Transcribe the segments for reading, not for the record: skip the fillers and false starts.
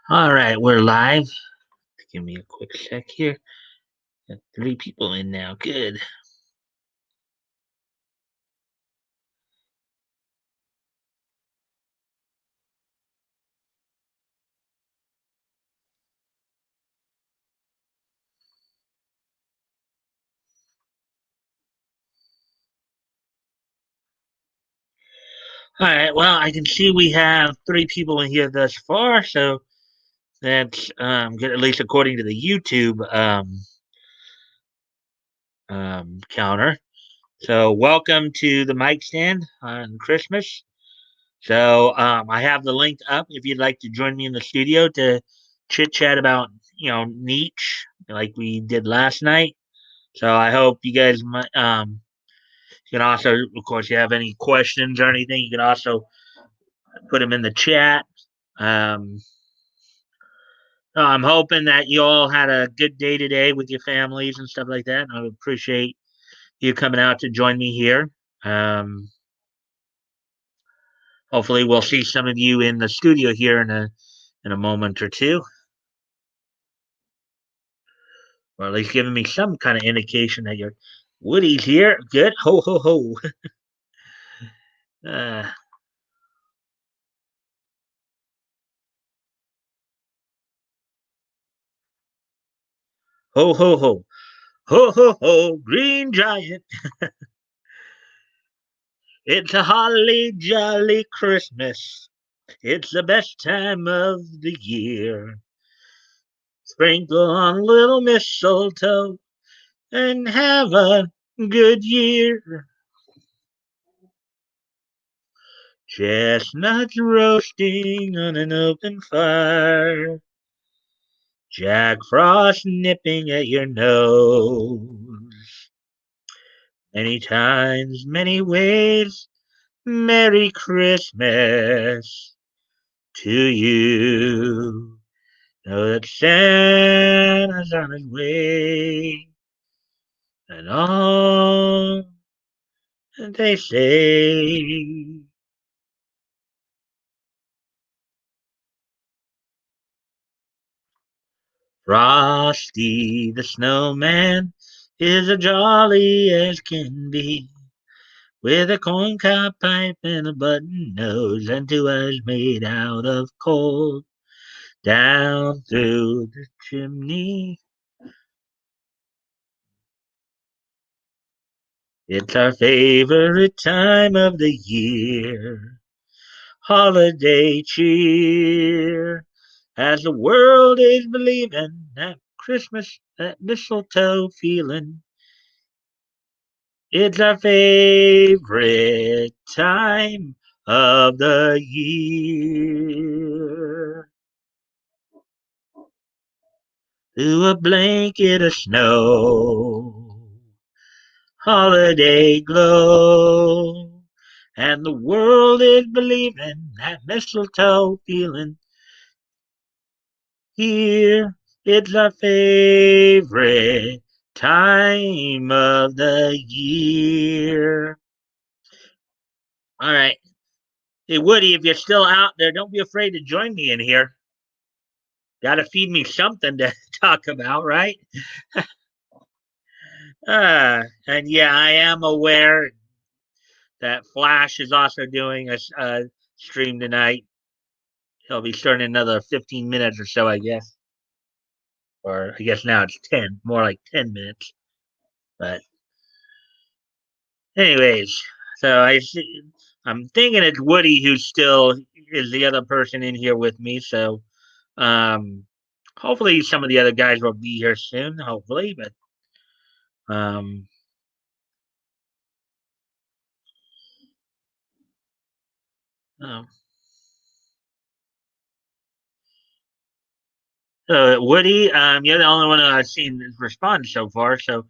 All right, we're live. Give me a quick sec here. Got three people in now. Good. All right. Well, I can see we have three people in here thus far, so that's good. At least according to the YouTube counter. So, welcome to the Mikestand on Christmas. So, I have the link up if you'd like to join me in the studio to chit chat about niche like we did last night. So, I hope you guys might You can also, of course, if you have any questions or anything, you can also put them in the chat. Um, so I'm hoping that you all had a good day today with your families and stuff like that. I appreciate you coming out to join me here. Um, Hopefully, we'll see some of you in the studio here in a moment or two, or at least giving me some kind of indication that you're Woody's here. Good. Ho ho ho. Uh, Ho ho ho. Ho ho ho. Green giant. It's a holly jolly Christmas. It's the best time of the year. Sprinkle on little mistletoe and have a good year. Chestnuts roasting on an open fire. Jack Frost nipping at your nose. Many times, many ways. Merry Christmas to you. Know that Santa's on his way, and all that they say. Frosty the snowman is as jolly as can be, with a corncob pipe and a button nose, and two eyes made out of coal. Down through the chimney, it's our favorite time of the year. Holiday cheer as the world is believing that Christmas, that mistletoe feeling. It's our favorite time of the year. Through a blanket of snow, holiday glow, and the world is believing that mistletoe feeling. Here, it's our favorite time of the year. All right. Hey, Woody, if you're still out there, don't be afraid to join me in here. Got to feed me something to talk about, right? And yeah, I am aware that Flash is also doing a stream tonight. He'll be starting another 15 minutes or so, I guess. Or I guess now it's 10, more like 10 minutes. But anyways, so I'm thinking it's Woody who still is the other person in here with me. So um, hopefully some of the other guys will be here soon. Hopefully, but um, oh. So Woody, you're the only one that I've seen respond so far. So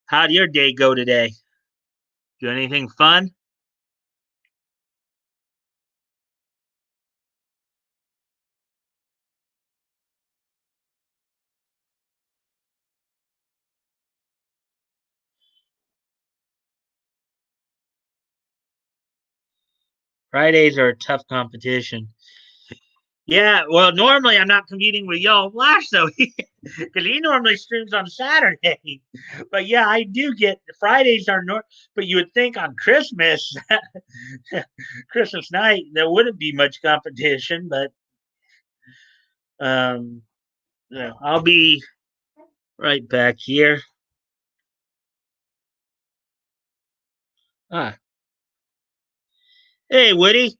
how'd your day go today? Do anything fun? Fridays are a tough competition. Yeah, well, normally I'm not competing with Yellow Flash though, because he normally streams on Saturday. But yeah, I do get Fridays are but you would think on Christmas, Christmas night, there wouldn't be much competition. But um, yeah, I'll be right back here. Ah, hey, Woody,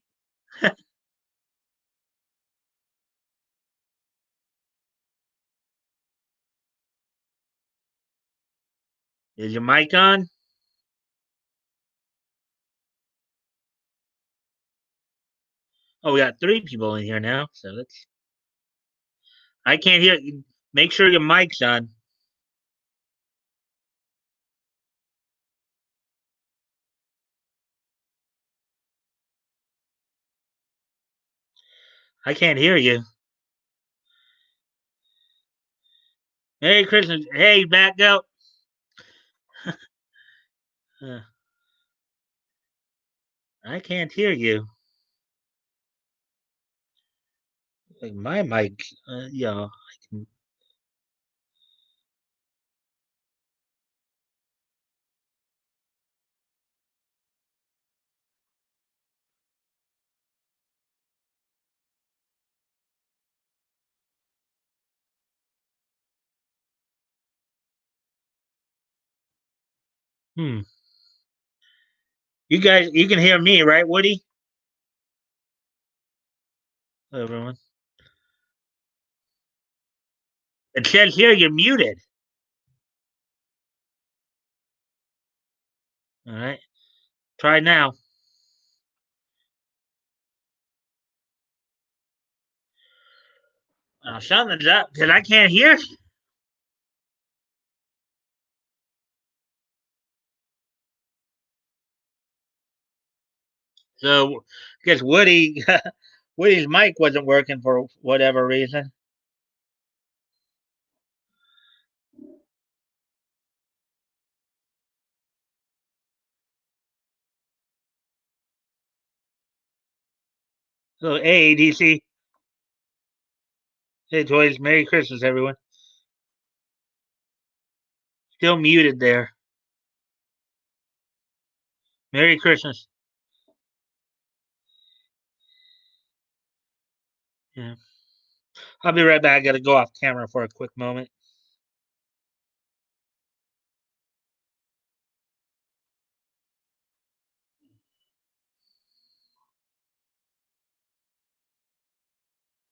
is your mic on? Oh, we got three people in here now, so let's. I can't hear. Make sure your mic's on. I can't hear you. Hey, Christmas. Hey, back out. Uh, I can't hear you. Like my mic. Yeah. I can, hmm. You guys, you can hear me, right, Woody? Hello, everyone. It says here you're muted. All right. Try now. Something's up because I can't hear. So, I guess Woody, Woody's mic wasn't working for whatever reason. So, hey, DC. Hey, toys. Merry Christmas, everyone. Still muted there. Merry Christmas. Yeah. I'll be right back. I got to go off camera for a quick moment.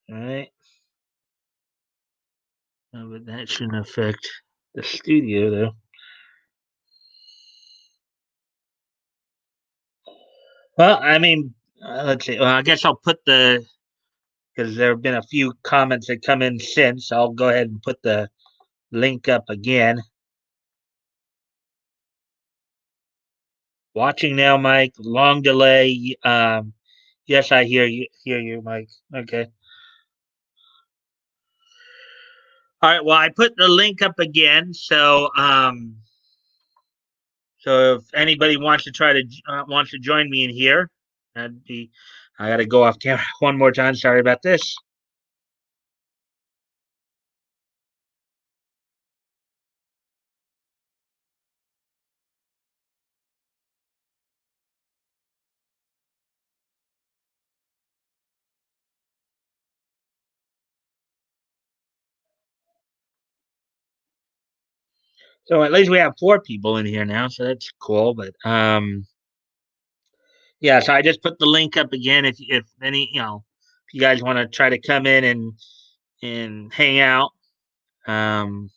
All right. But that shouldn't affect the studio, though. Well, I mean, let's see. Well, I guess I'll put the because there have been a few comments that come in since. I'll go ahead and put the link up again. Watching now, Mike. Long delay. Yes, I hear you. Hear you, Mike. Okay. All right. Well, I put the link up again. So if anybody wants to wants to join me in here, that'd be. I got to go off camera one more time. Sorry about this. So at least we have four people in here now, so that's cool. But yeah. So I just put the link up again. If any, if you guys want to try to come in and hang out. Um,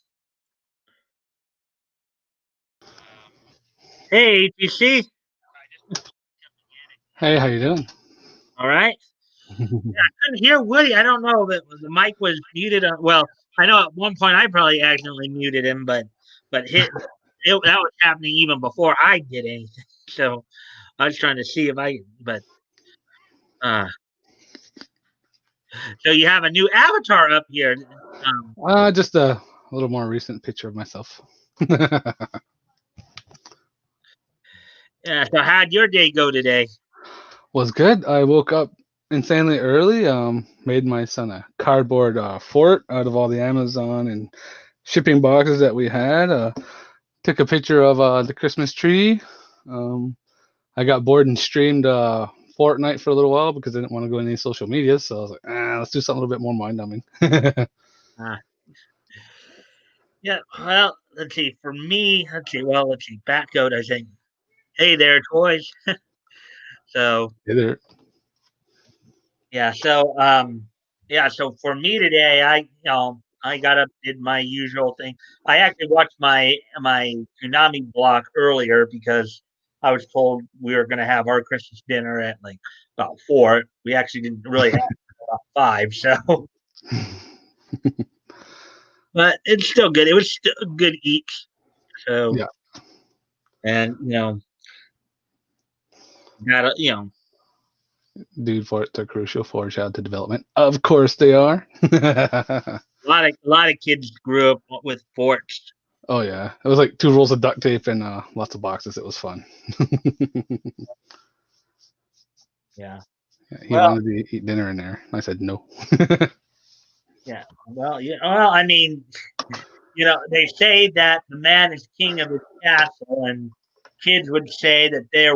hey, you see? Hey, how you doing? All right. I couldn't hear Woody. I don't know if the mic was muted. Well, I know at one point I probably accidentally muted him, but that was happening even before I did anything. So I was trying to see if I. But uh, so you have a new avatar up here. Just a little more recent picture of myself. Yeah. So how'd your day go today? Was good. I woke up. insanely early. Made my son a cardboard fort out of all the Amazon and shipping boxes that we had. Took a picture of the Christmas tree. Um, I got bored and streamed Fortnite for a little while because I didn't want to go on any social media. So I was like, let's do something a little bit more mind numbing. Uh, yeah. Well, let's see. For me, let's see. Well, let's see. Batgoat, I think. Hey there, toys. So Either. yeah. Yeah. So for me today, I got up, did my usual thing. I actually watched my Tsunami block earlier because I was told we were going to have our Christmas dinner at like about 4. We actually didn't really have about 5. So, but it's still good. It was still a good eat. So, Yeah, and got dude, forts are crucial for childhood development. Of course they are. a lot of kids grew up with forts. Oh yeah, it was like 2 rolls of duct tape and lots of boxes. It was fun. Yeah. Yeah, he Well, wanted to eat dinner in there. I said no. yeah. Well, yeah. Well, I mean, they say that the man is king of his castle, and kids would say that they're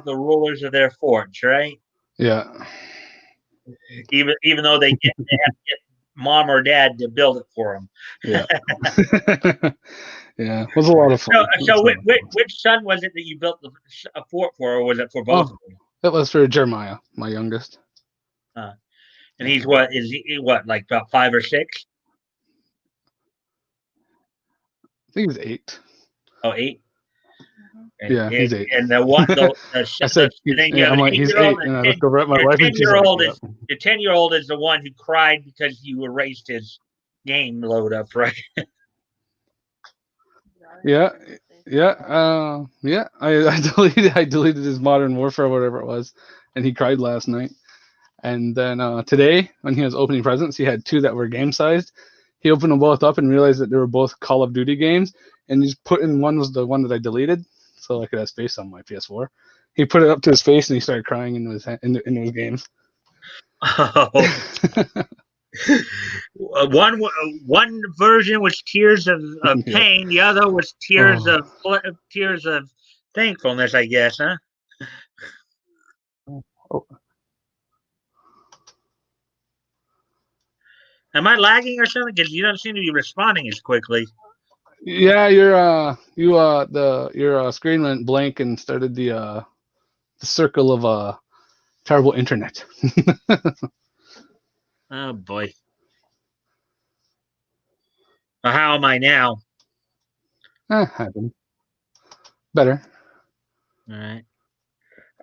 the rulers of their forts, right? Yeah, Even though they have to get mom or dad to build it for them. yeah, yeah. It was a lot of So, fun. It was so a lot of fun. which son was it that you built a fort for, or was it for both Oh, of them? that was for Jeremiah, my youngest. Uh, and Yeah, he's what is he what like about 5 or 6? I think he was 8. Oh, 8. And Yeah, he's 8. and the one I said, and then you have I'm an like, he's 8-year-old 8, and and I a 10 looked over at my your wife, and ten she's year like, old yep. is your 10-year-old is the one who cried because you erased his game load up, right? Yeah, yeah, yeah. I deleted his Modern Warfare, whatever it was, and he cried last night. And then today, when he was opening presents, he had 2 that were game sized. He opened them both up and realized that they were both Call of Duty games, and he just put in one was the one that I deleted, so I could have space on my PS4. He put it up to his face and he started crying into his games. Oh, one version was tears of Yep. pain, the other was Oh. tears of thankfulness, I guess, huh? Oh. Am I lagging or something? Because you don't seem to be responding as quickly. Yeah, your screen went blank and started the circle of terrible internet. Oh boy. Well, how am I now? Happened. Better. All right.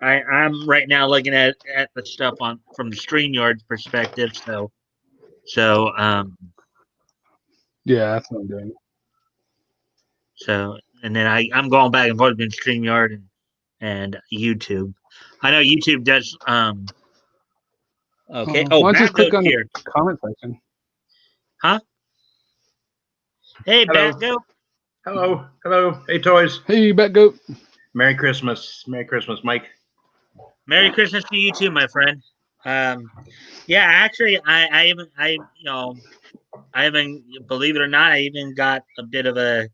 I'm right now looking at the stuff on from the StreamYard perspective. So Yeah, that's what I'm doing. and then I'm going back and forth between StreamYard and YouTube. I know YouTube does. Okay. Oh, Why don't you just click Batgoat's on the here, comment section? huh? Hey, Hello. Batgoat. Hello. Hello. Hey, toys. Hey, Batgoat. Merry Christmas. Merry Christmas, Mike. Merry Christmas to you too, my friend. Yeah, actually, I even believe it or not, I even got a bit of a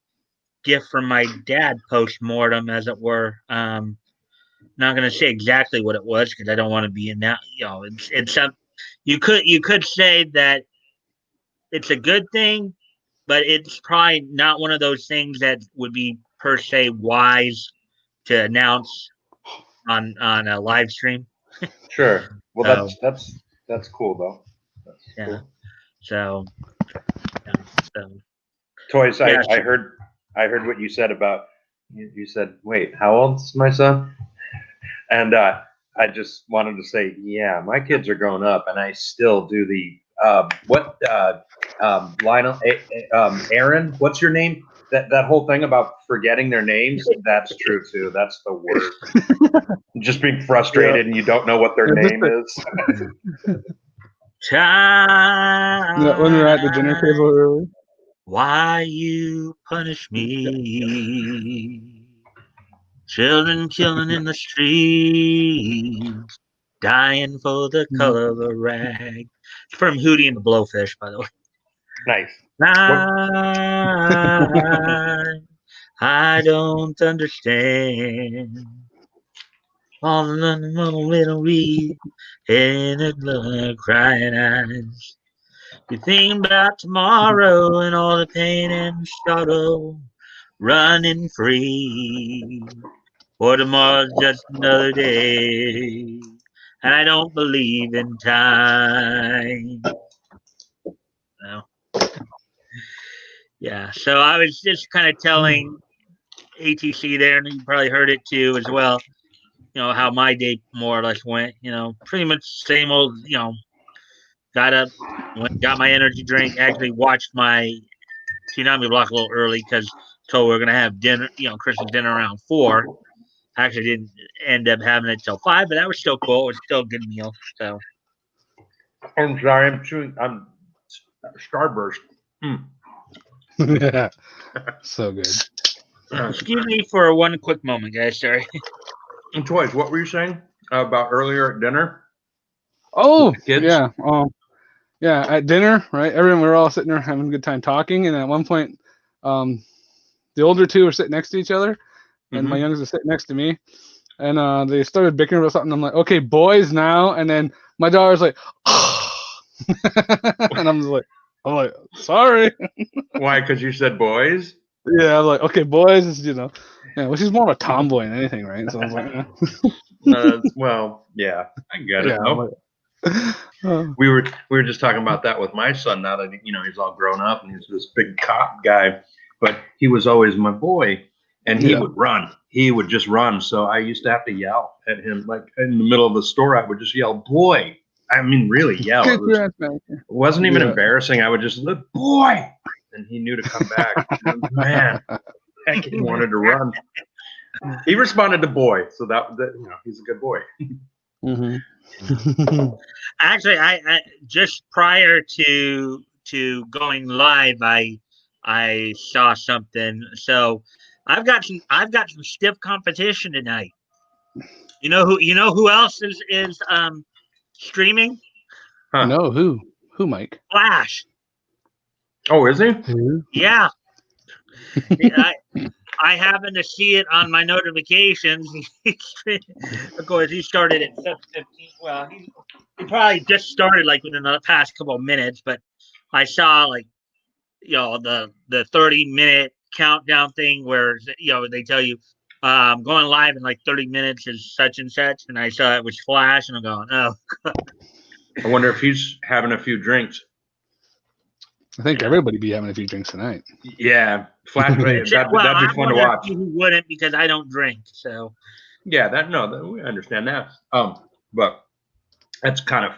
gift from my dad post mortem, as it were. Not going to say exactly what it was because I don't want to be in that. It's some. You could say that it's a good thing, but it's probably not one of those things that would be per se wise to announce on a live stream. Sure. Well, So that's cool though. That's yeah, cool. so yeah, so Toys. yeah. I heard what you said about. You said, "Wait, how old's my son?" And I just wanted to say, yeah, my kids are grown up, and I still do the Lionel, Aaron. What's your name? That whole thing about forgetting their names. That's true too. That's the worst. Just being Yeah. frustrated and you don't know what their Yeah, name is. yeah, when we were at the dinner Time, table earlier. why you punish me? Children killing in the streets. dying for the color of a rag. It's from Hootie and the Blowfish, by the way. Nice. I don't understand. All the little read and the crying eyes. You think about tomorrow and all the pain and sorrow, running free. For tomorrow's just another day, and I don't believe in time. No. Yeah, so I was just kind of telling ATC there, and you probably heard it too as well. How my day more or less went. Pretty much same old. Got up, got my energy drink. Actually watched my Tsunami block a little early because told we were gonna have dinner. Christmas dinner around 4. Actually didn't end up having it till 5, but that was still cool. It was still a good meal. So I'm sorry, I'm Starburst. Yeah, so good. excuse me for one quick moment, guys. Sorry. And Toys, what were you saying about earlier at dinner? Oh, Kids? yeah. Yeah, at dinner, right? Everyone, we were all sitting there having a good time talking, and at one point, the older two were sitting next to each other, and my youngest was sitting next to me, and they started bickering about something. I'm like, okay, boys now, and then my daughter's like, and I'm like, sorry. Why? Because you said boys? Yeah, I'm like, okay, boys, yeah, well, she's more of a tomboy than anything, right? So I was like, well, yeah, I get it. yeah, Though. We were just talking about that with my son. Now that he's all grown up and he's this big cop guy, but he was always my boy, and he would run. He would just run. So I used to have to yell at him, like in the middle of the store. I would just yell, "Boy!" I mean, really yell. It wasn't even embarrassing. I would just look, "Boy!" and he knew to come back. Man, that kid wanted to run. He responded to "boy," so that he's a good boy. Actually, I just prior to going live, I saw something. So I've got some stiff competition tonight. You know who else is streaming? Huh. No, who, Mike? Flash. Oh, is he? Yeah. I happen to see it on my notifications. Of course, he started at 7:15. Well, he probably just started like within the past couple of minutes, but I saw the 30-minute countdown thing where they tell you going live in like 30 minutes is such and such, and I saw it was Flash, and I'm going, oh. I wonder if he's having a few drinks. I think everybody be having a few drinks tonight. Yeah, Flash. that'd be fun to watch. Who wouldn't, because I don't drink. So yeah, we understand that. But that's kind of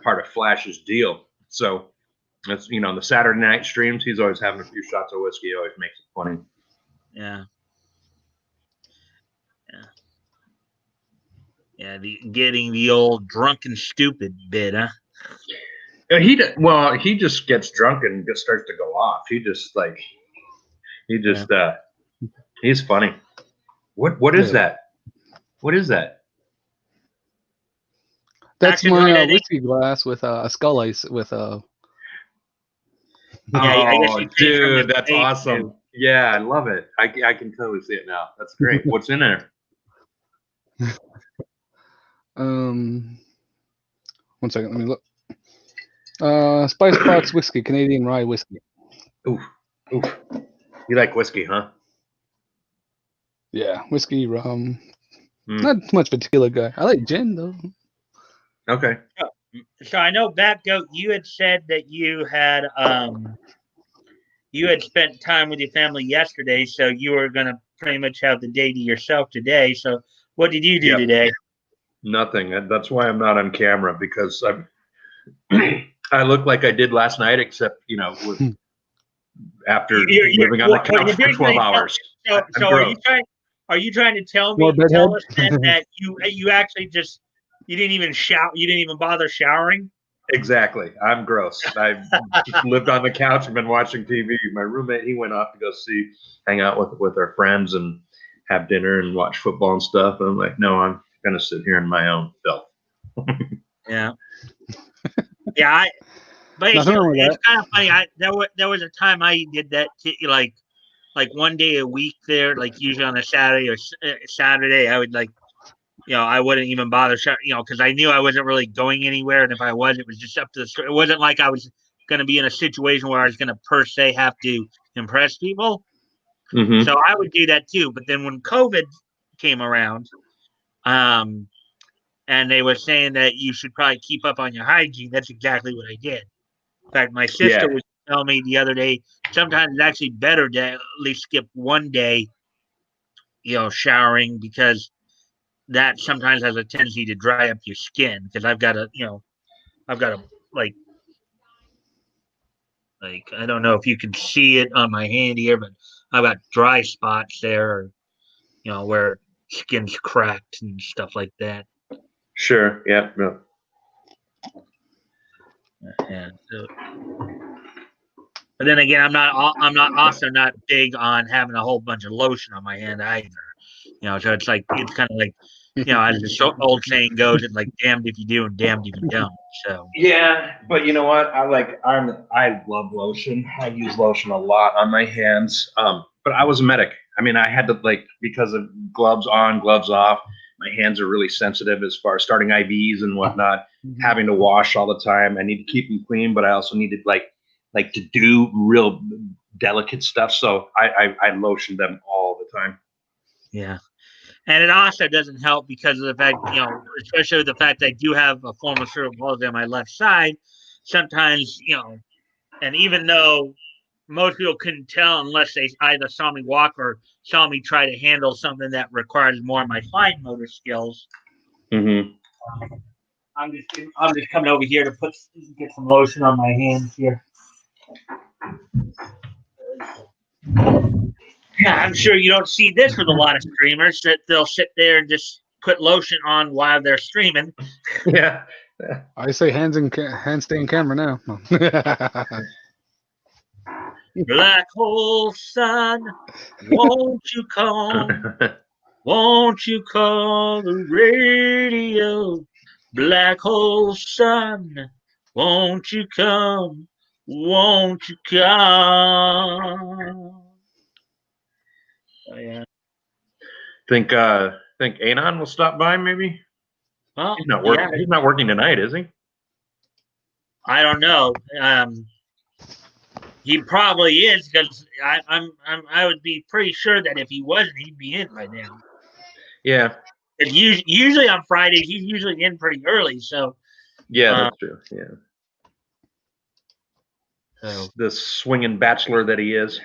part of Flash's deal. So that's the Saturday night streams. He's always having a few shots of whiskey. He always makes it funny. Yeah. Getting the old drunken stupid bit, huh? He just gets drunk and just starts to go off. He's funny. What is that? What is that? That's my whiskey glass with a skull ice with a. Oh, dude, that's awesome! Too. Yeah, I love it. I can totally see it now. That's great. What's in there? 1 second, let me look. Spice Box whiskey, Canadian rye whiskey. Oof. You like whiskey, huh? Yeah, whiskey, rum. Not too much of a tequila guy. I like gin though. Okay. So I know, Batgoat, you had said that you had spent time with your family yesterday, so you were gonna pretty much have the day to yourself today. So what did you do today? Nothing. That's why I'm not on camera, because I look like I did last night, except after living on the couch for 12 hours. So are you trying to tell us then that you actually just you didn't even shower, you didn't even bother showering? Exactly. I'm gross. I've just lived on the couch and been watching TV. My roommate, he went off to go hang out with our friends and have dinner and watch football and stuff. And I'm like, no, I'm gonna sit here in my own filth. Yeah. Yeah. But Nothing wrong with it's that. kind of funny. There was a time I did that like one day a week there, like usually on a Saturday or Saturday, I would I wouldn't even bother, because I knew I wasn't really going anywhere, and if I was, it was just up to the. It wasn't like I was going to be in a situation where I was going to per se have to impress people. Mm-hmm. So I would do that too. But then when COVID came around, um, and they were saying that you should probably keep up on your hygiene, that's exactly what I did. In fact, my sister was telling me the other day, sometimes it's actually better to at least skip one day, showering, because that sometimes has a tendency to dry up your skin. Because I've got a like I don't know if you can see it on my hand here, but I've got dry spots there, where skin's cracked and stuff like that. Sure. Yeah. No. Yeah. So, but then again, also not big on having a whole bunch of lotion on my hand either. So it's kind of like, as the old saying goes, it's like damned if you do and damned if you don't. So Yeah, but you know what? I love lotion. I use lotion a lot on my hands. But I was a medic. I mean, I had to because of gloves on, gloves off. My hands are really sensitive as far as starting IVs and whatnot. Having to wash all the time. I need to keep them clean, but I also need to like to do real delicate stuff. So I lotion them all the time. yeah. And it also doesn't help because of the fact, especially the fact I do have a form of cerebral palsy on my left side. Sometimes, and even though most people couldn't tell unless they either saw me walk or saw me try to handle something that requires more of my fine motor skills. Mm-hmm. I'm just coming over here to get some lotion on my hands here. Yeah, I'm sure you don't see this with a lot of streamers that they'll sit there and just put lotion on while they're streaming. Yeah. I say hands stay in camera now. Black hole sun, won't you come? Won't you call the radio? Black hole sun, won't you come? Won't you come? Oh, yeah. Think Anon will stop by maybe? Well, He's not working. yeah. He's not working tonight, is he? I don't know. He probably is, because I would be pretty sure that if he wasn't, he'd be in by now. Yeah. Usually on Fridays, he's usually in pretty early. So yeah, that's true. Yeah. So the swinging bachelor that he is.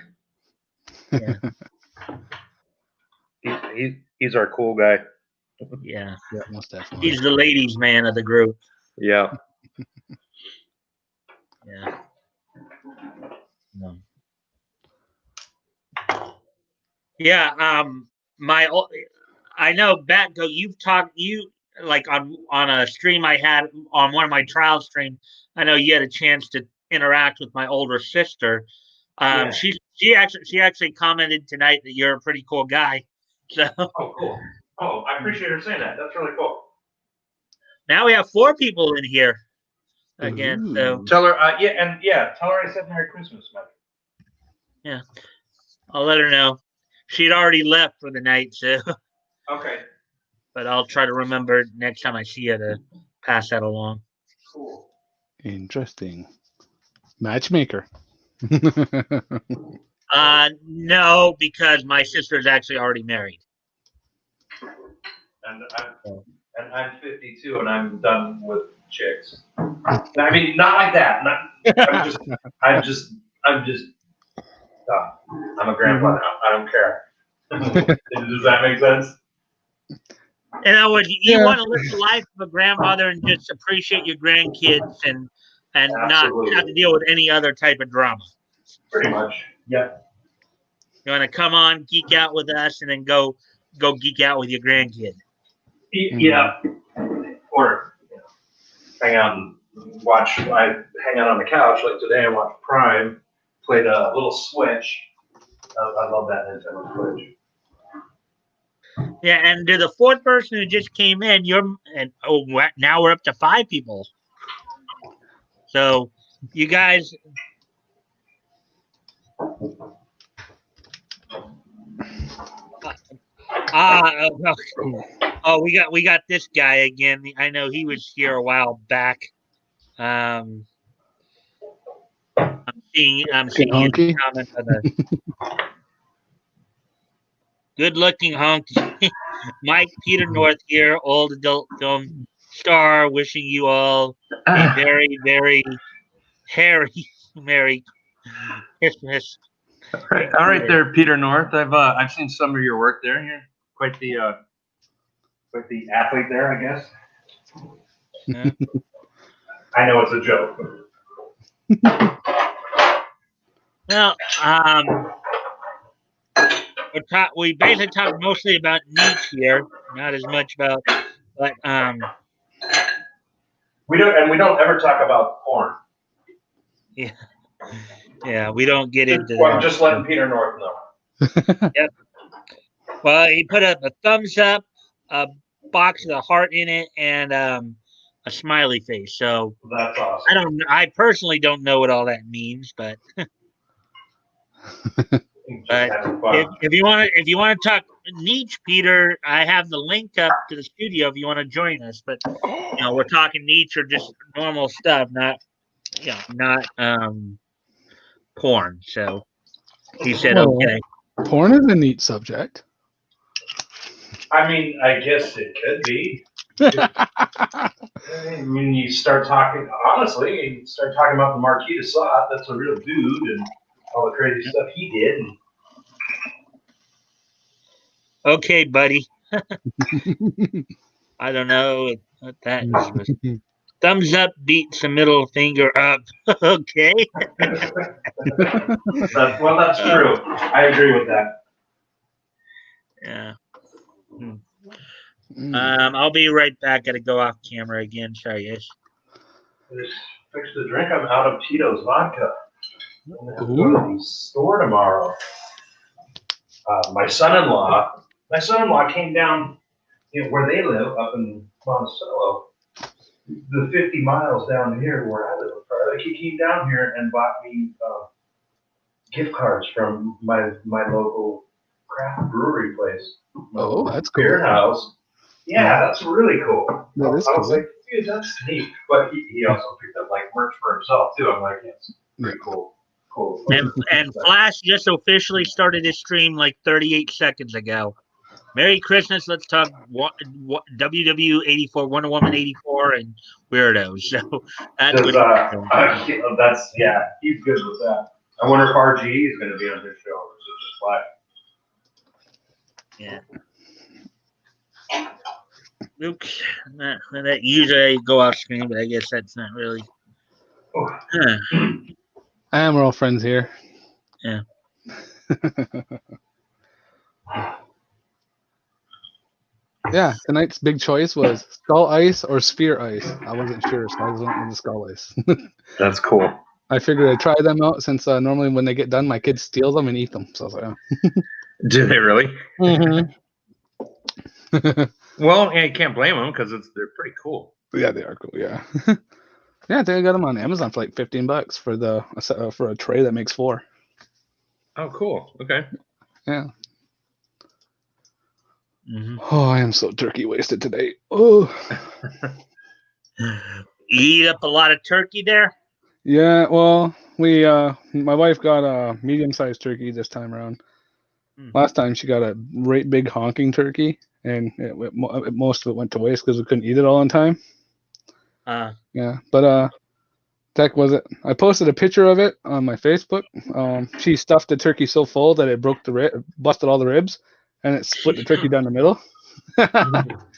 yeah, He's our cool guy. yeah, Yeah, most definitely. he's the ladies' man of the group. Yeah. Yeah. No. Yeah. I know, Batgo, you like on a stream I had on one of my trial streams. I know you had a chance to interact with my older sister. Yeah. She actually commented tonight that you're a pretty cool guy. So Oh, cool. Oh, I appreciate her saying that. That's really cool. now we have 4 people in here again. Ooh. So Tell her, tell her I said Merry Christmas, Mike. yeah, I'll let her know. She'd already left for the night, so. Okay. But I'll try to remember next time I see her to pass that along. Cool. Interesting. Matchmaker. No, because my sister's actually already married. And I'm 52 and I'm done with chicks. I mean, not like that. I'm just I'm a grandpa now. I don't care. Does that make sense? In other words, you want to live the life of a grandmother and just appreciate your grandkids and not have to deal with any other type of drama. Pretty much. Yeah. You want to come on, geek out with us, and then go geek out with your grandkid. Yeah. Or hang out and watch. I hang out on the couch like today. I watched Prime. Played a little Switch. I love that Nintendo Switch. Yeah, and to the fourth person who just came in, now we're up to 5 people. So you guys, we got this guy again. I know he was here a while back. I'm seeing his Honky. comment on the good looking honky. Mike Peter North here, old adult film star, wishing you all a very, very hairy Merry Christmas. All right, there, Peter North. I've seen some of your work there. You're quite the athlete there, I guess. Yeah. I know it's a joke. Well, we basically talk mostly about niche here, not as much about, but we don't ever talk about porn. Yeah, we don't get into well, that. I'm just letting Peter North know. Yep. Well, he put up a thumbs up, a box with a heart in it, and a smiley face. So that's awesome. I personally don't know what all that means, but if you want to talk niche, Peter, I have the link up to the studio if you want to join us. But we're talking niche or just normal stuff, not porn. So he said, okay. Porn is a neat subject. I mean, I guess it could be. When you start talking, honestly, you start talking about the Marquis de Sade, that's a real dude, and all the crazy stuff he did. Okay, buddy. I don't know what that is. Thumbs up beats the middle finger up. Okay. That's true. I agree with that. Yeah. I'll be right back. Gotta go off camera again. Sorry, guys. Fix the drink. I'm out of Tito's vodka. I'm gonna have to go to the store tomorrow. My son-in-law came down, where they live up in Monticello, the 50 miles down here where I live. He came down here and bought me gift cards from my local craft brewery place. That's cool. Beer house. Yeah, that's really cool. That is I cool. was like, dude, that's neat. But he also picked up like merch for himself too. I'm like, it's pretty cool. Cool. And Flash just officially started his stream like 38 seconds ago. Merry Christmas. Let's talk WW84, Wonder Woman 84, and weirdos. So that's he's good with that. I wonder if RG is going to be on his show or is it just Flash? Yeah. Oops. That usually I go off screen, but I guess that's not really. And we're all friends here. Yeah. Yeah, tonight's big choice was Skull Ice or Sphere Ice. I wasn't sure, so I went with the Skull Ice. That's cool. I figured I'd try them out since normally when they get done, my kids steal them and eat them. So I was like, oh. Do they really? Mm-hmm. Well, yeah, you can't blame them because they're pretty cool. Yeah, they are cool. Yeah. Yeah, I think I got them on Amazon for like $15 for a tray that makes 4. Oh, cool. Okay. Yeah. Mm-hmm. Oh, I am so turkey wasted today. Oh. You eat up a lot of turkey there? Yeah, well, my wife got a medium-sized turkey this time around. Last time she got a great big honking turkey, and most of it went to waste because we couldn't eat it all in time. Yeah, but heck was it? I posted a picture of it on my Facebook. She stuffed the turkey so full that it busted all the ribs, and it split the turkey down the middle.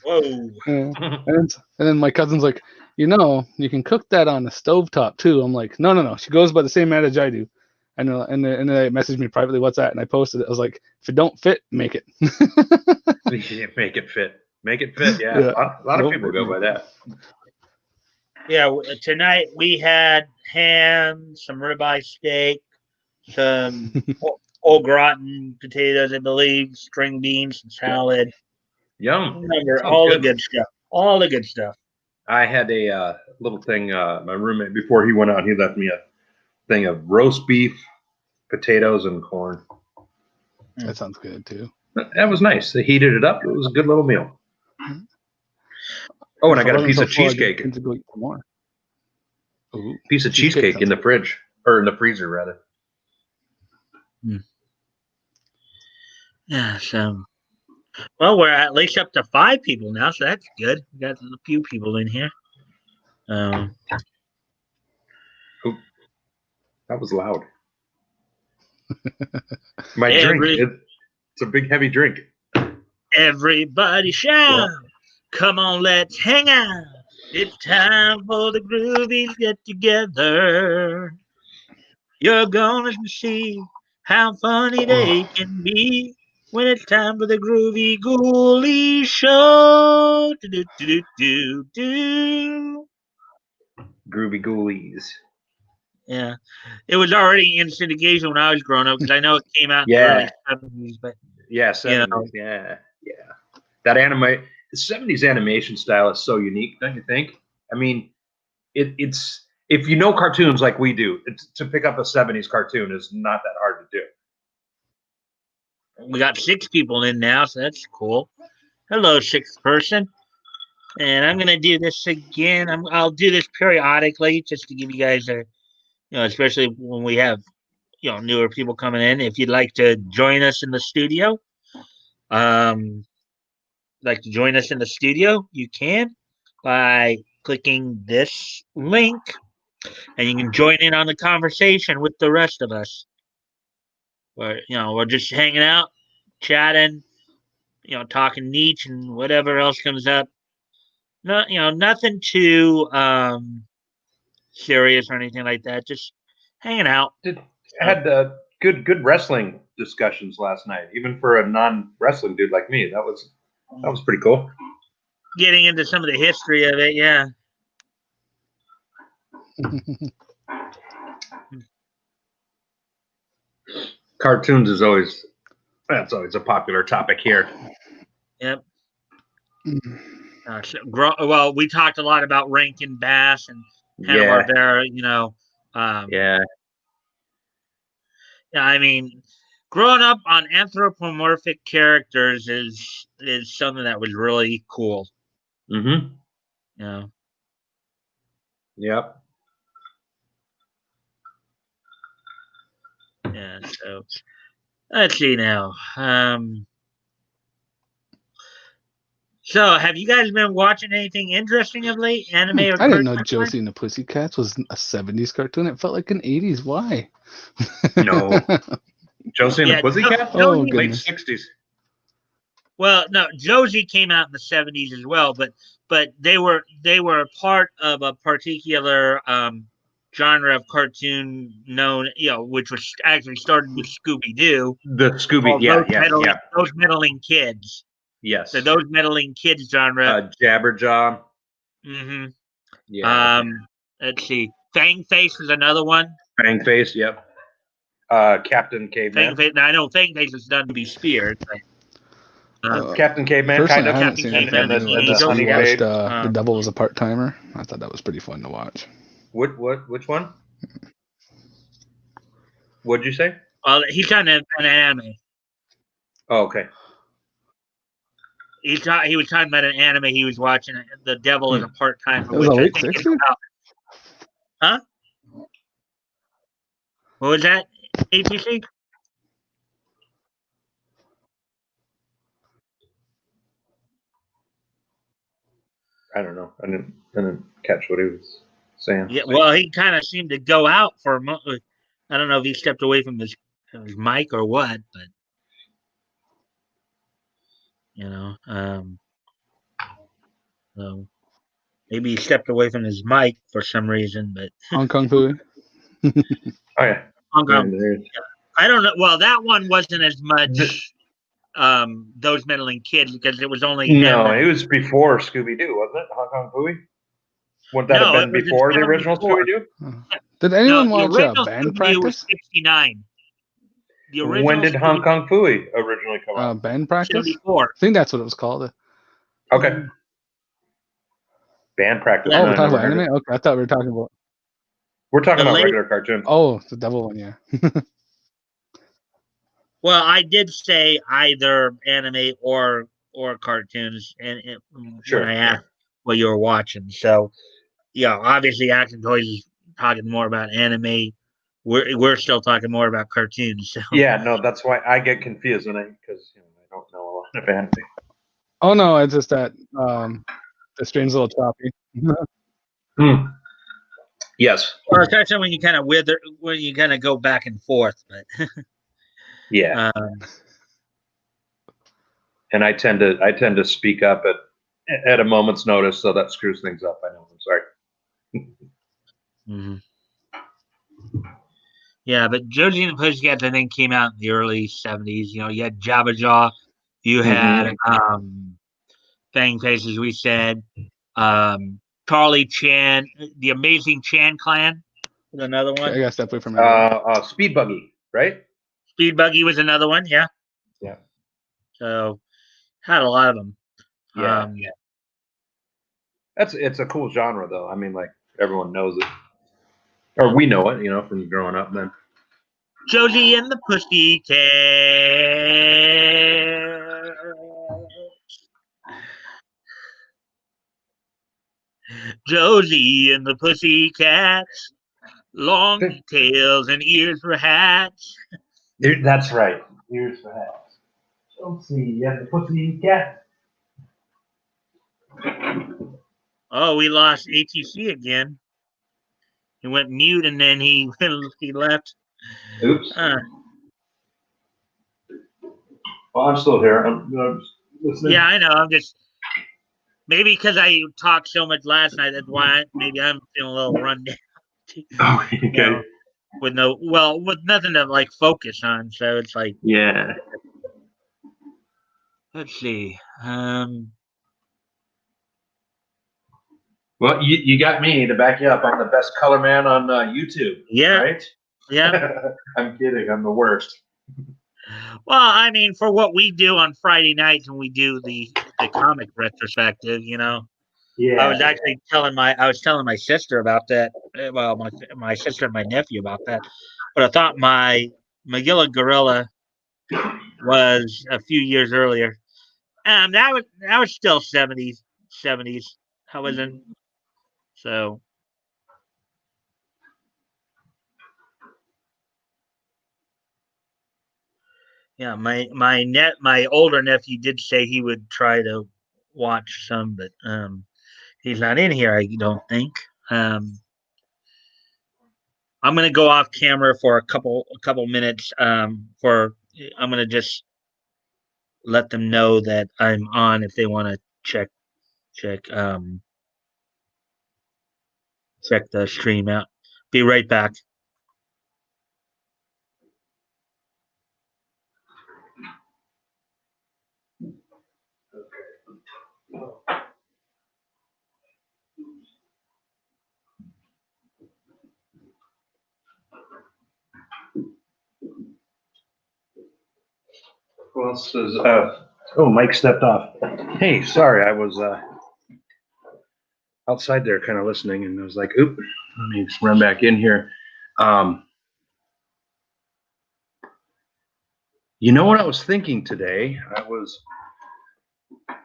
Whoa! And then my cousin's like, you can cook that on the stovetop too. I'm like, no. She goes by the same adage I do. And then they messaged me privately, what's that? And I posted it. I was like, if it don't fit, make it. Make it fit. Make it fit, yeah. A lot of people go by that. Yeah, tonight we had ham, some ribeye steak, some au gratin potatoes, I believe, string beans, and salad. Yum. Remember all the good stuff. All the good stuff. I had a little thing. My roommate, before he went out, he left me a thing of roast beef, potatoes, and corn. That sounds good too. That was nice. They heated it up. It was a good little meal. Oh, and I got a piece of cheesecake. To go eat more. Ooh, piece of cheesecake in the fridge, or in the freezer, rather. Yeah, so, well, we're at least up to 5 people now, so that's good. We got a few people in here. Ooh, that was loud. My drink, it's a big, heavy drink. Everybody shout. Yeah. Come on, let's hang out. It's time for the groovies get together. You're gonna see how funny they can be when it's time for the Groovy Ghoulie Show. Do. Groovy Ghoulies. Yeah. It was already in syndication when I was growing up, because I know it came out in the early 70s. But, 70s. Yeah. That the 70s animation style is so unique, don't you think? I mean, it's if you know cartoons like we do, to pick up a 70s cartoon is not that hard to do. We got 6 people in now, so that's cool. Hello, 6th person. And I'm going to do this again. I'll do this periodically just to give you guys especially when we have, newer people coming in. If you'd like to join us in the studio, you can by clicking this link, and you can join in on the conversation with the rest of us. We're just hanging out, chatting, talking niche and whatever else comes up. No, nothing too serious or anything like that. Just hanging out. I had good wrestling discussions last night, even for a non-wrestling dude like me. That was pretty cool. Getting into some of the history of it, yeah. Cartoons is always a popular topic here. Yep. Well, we talked a lot about Rankin Bass and Hanna-Barbera, Yeah, I mean, growing up on anthropomorphic characters is something that was really cool. Mm-hmm. Yep. Yeah, so let's see now. So, have you guys been watching anything interesting of late? Anime or I didn't know Josie and the Pussycats was a 70s cartoon. It felt like an 80s. Why? No. Josie and the Pussycats? Late 60s. Well, no, Josie came out in the 70s as well, but they were a part of a particular genre of cartoon known, which was actually started with Scooby-Doo. The Scooby, those meddling kids. Yes. So those meddling kids genre. Jabberjaw. Mm-hmm. Yeah. Let's see. Fang Face is another one. Fang Face, yep. Captain Caveman. Now, I know Fang Face is done to be speared. But, Captain Caveman, kind of. Captain Caveman. The Devil Was a Part-Timer. I thought that was pretty fun to watch. Which one? What'd you say? Well, he's on an anime. Oh, okay. He was talking about an anime he was watching. The Devil is a Part-Timer. It was a late 60s? Huh? What was that, ATC? I don't know. I didn't catch what he was saying. Yeah, well, he kind of seemed to go out for a moment. I don't know if he stepped away from his mic or what, but so maybe he stepped away from his mic for some reason. But Hong Kong Phooey. Oh yeah, Hong Kong. Yeah. I don't know. Well, that one wasn't as much. Those meddling kids, because it was only it was before Scooby-Doo, wasn't it? Hong Kong Phooey? Would that have been before the original Scooby-Doo? Did anyone watch Band Practice? Was 69. The When original did Hong Kong Phooey originally come out? Band Practice? 74. I think that's what it was called. Okay. Band Practice. Oh, No, we're I talking never about heard anime? it. Okay, I thought we were talking about... We're talking The about late- regular cartoons. Oh, the devil one, yeah. Well, I did say either anime or cartoons, and Sure. when I asked what you were watching, so yeah, obviously, Action Toys is talking more about anime. We're still talking more about cartoons. So. Yeah, no, that's why I get confused because I don't know a lot of anime. Oh, no, it's just that the stream's a little choppy. Yes. Or especially when you kind of when you kind of go back and forth, but Yeah. And I tend to speak up at a moment's notice, so that screws things up. I know. I'm sorry. Mm-hmm. Yeah, but Josie and the Pussycats, I think, came out in the early 70s. You know, you had Jabba Jaw, you had Fang Face, as we said, Charlie Chan, the Amazing Chan Clan was another one. I guess definitely from Speed Buggy, right? Speed Buggy was another one, yeah. Yeah. So had a lot of them. Yeah. It's a cool genre, though. I mean, like everyone knows it, or we know it, from growing up. Then Josie and the Pussycats. Josie and the Pussycats. Long tails and ears for hats. That's right. Ears for hats. Josie and the Pussycat. Oh, we lost ATC again. He went mute and then he left. Oops. Well, I'm still here. I'm listening. Yeah, I know. I'm just maybe because I talked so much last night. That's why maybe I'm feeling a little run down. Oh, okay. With nothing to like focus on. So it's like, yeah. Let's see. Well, you got me to back you up. I'm the best color man on YouTube. Yeah. Right? Yeah. I'm kidding. I'm the worst. Well, I mean, for what we do on Friday nights when we do the comic retrospective, Yeah. I was actually telling my sister about that. Well, my sister and my nephew about that. But I thought my Magilla Gorilla was a few years earlier. That was still 70s. I wasn't. So yeah, my older nephew did say he would try to watch some, but he's not in here. I don't think. I'm gonna go off camera for a couple minutes. I'm gonna just let them know that I'm on if they want to check check the stream out. Be right back. Who else is? Mike stepped off. Hey, sorry, I was outside there, kind of listening, and I was like, "Oop, let me just run back in here." You know what I was thinking today?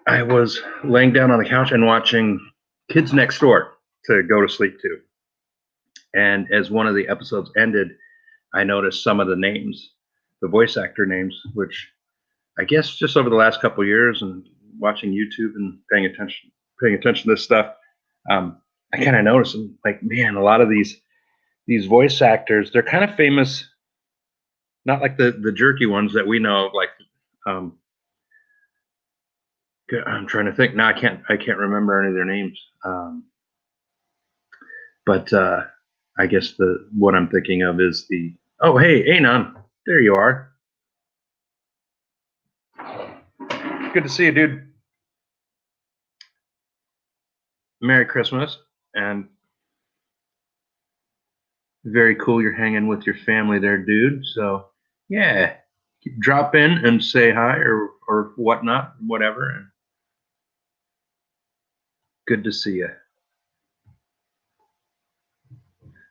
I was laying down on the couch and watching Kids Next Door to go to sleep to. And as one of the episodes ended, I noticed some of the names, the voice actor names, which I guess just over the last couple of years and watching YouTube and paying attention to this stuff, I kind of noticed, like, man, a lot of these voice actors, they're kind of famous, not like the jerky ones that we know of, like I'm trying to think. No, I can't remember any of their names. But I guess what I'm thinking of is hey, Anon, there you are. Good to see you, dude. Merry Christmas, and very cool you're hanging with your family there, dude. So Yeah, drop in and say hi or whatnot, whatever. And good to see you.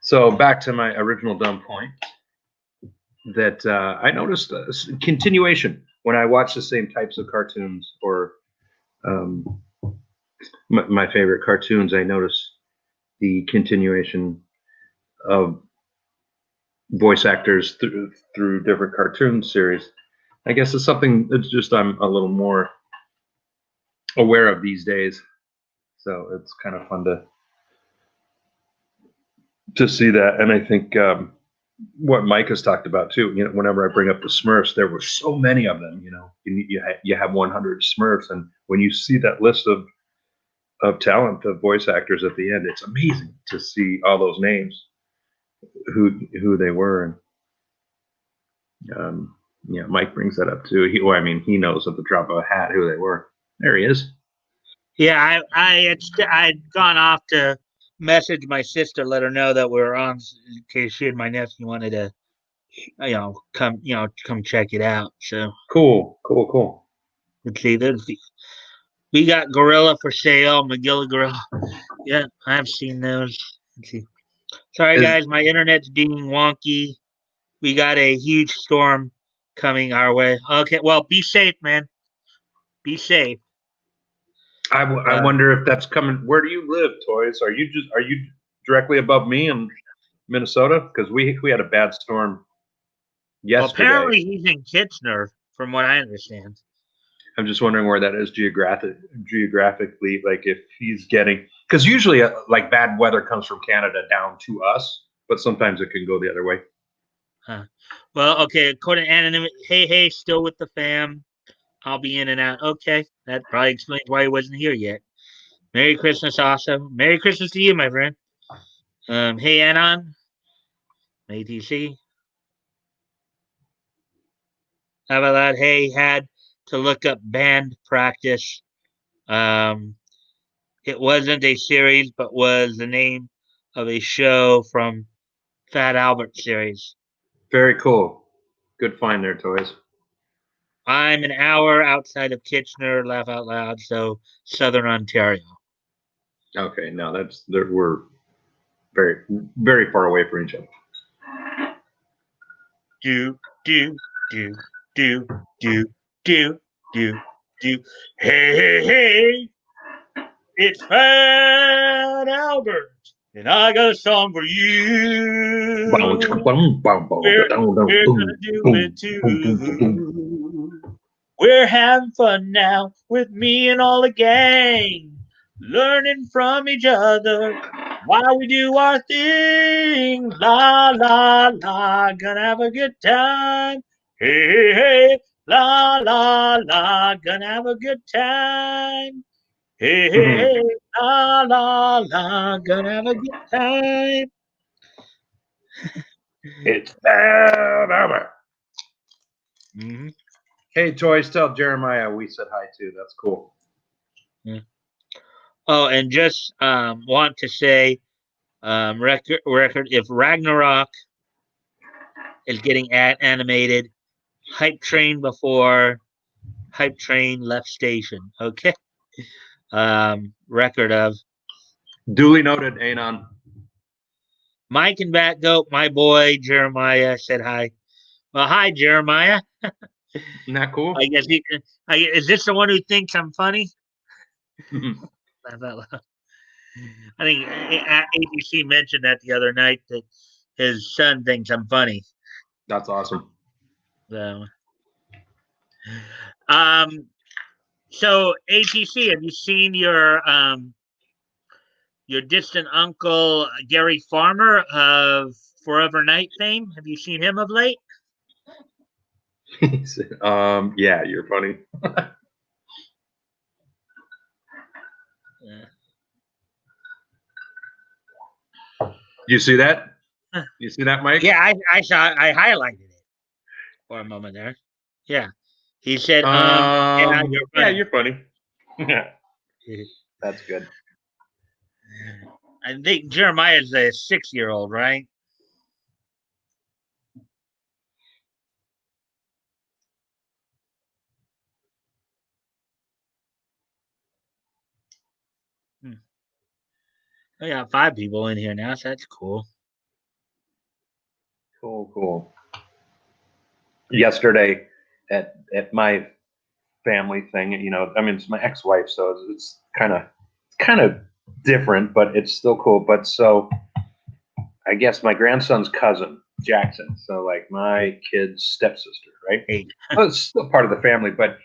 So back to my original dumb point that I noticed a continuation when I watch the same types of cartoons or my favorite cartoons. I notice the continuation of voice actors through different cartoon series. I guess it's something that's just I'm a little more aware of these days. So it's kind of fun to see that. And I think what Mike has talked about too. You know, whenever I bring up the Smurfs, there were so many of them. You know, you have 100 Smurfs, and when you see that list of talent of voice actors at the end, it's amazing to see all those names, who they were, and yeah, Mike brings that up too. I mean, he knows at the drop of a hat who they were. There he is. Yeah, I'd gone off to message my sister, let her know that we were on, in case she and my nephew wanted to, come check it out. So Cool. let's see, we got Gorilla for sale, Magilla Gorilla. Yeah, I've seen those. Let's see. Sorry Is guys, my internet's being wonky. We got a huge storm coming our way. Okay, well, be safe, man. Be safe. I wonder if that's coming. Where do you live, Toys? Are you directly above me in Minnesota? Because we had a bad storm Well, yesterday. apparently he's in Kitchener, from what I understand. I'm just wondering where that is geographically. Like if he's getting, because usually like bad weather comes from Canada down to us, but sometimes it can go the other way. Huh. Well, okay, according to anonymity, hey, still with the fam. I'll be in and out. Okay, that probably explains why he wasn't here yet. Merry Christmas, also. Merry Christmas to you, my friend. Hey, Anon, ATC. How about that? Hey, had to look up band practice. Um, it wasn't a series, but was the name of a show from Fat Albert series. Very cool. Good find there, Toys. I'm an hour outside of Kitchener, laugh out loud, so Southern Ontario. Okay, now we're very far away from each other. Do, do, do, do, do, do, do, do. Hey, it's Fat Albert, and I got a song for you. We're gonna do it too. We're having fun now with me and all the gang, learning from each other while we do our thing. La la la, gonna have a good time. Hey, la la la, gonna have a good time. Hey, la la la, gonna have a good time. It's bad Albert. Mm-hmm. Hey, Toys, tell Jeremiah we said hi too. That's cool. Yeah. Oh, and just want to say, record if Ragnarok is getting animated, Hype Train before Hype Train left station. Okay. Record of Duly noted, Anon. Mike and Bat Goat, my boy Jeremiah said hi. Well, hi Jeremiah. Isn't that cool? I guess is this the one who thinks I'm funny? I think ABC mentioned that the other night that his son thinks I'm funny. That's awesome. So, um, so ATC, have you seen your distant uncle Gary Farmer of Forever Night fame? Have you seen him of late? Yeah, you're funny. You see that? You see that, Mike? Yeah, I saw. I highlighted it for a moment there. Yeah, he said, yeah, you're funny. Yeah, you're funny. Yeah, that's good. I think Jeremiah's a 6-year-old, right? We got 5 people in here now, so that's cool. Cool. Yesterday at my family thing, I mean, it's my ex-wife, so it's kind of different, but it's still cool. But so I guess my grandson's cousin, Jackson, so like my kid's stepsister, right? Hey. Well, it's still part of the family, but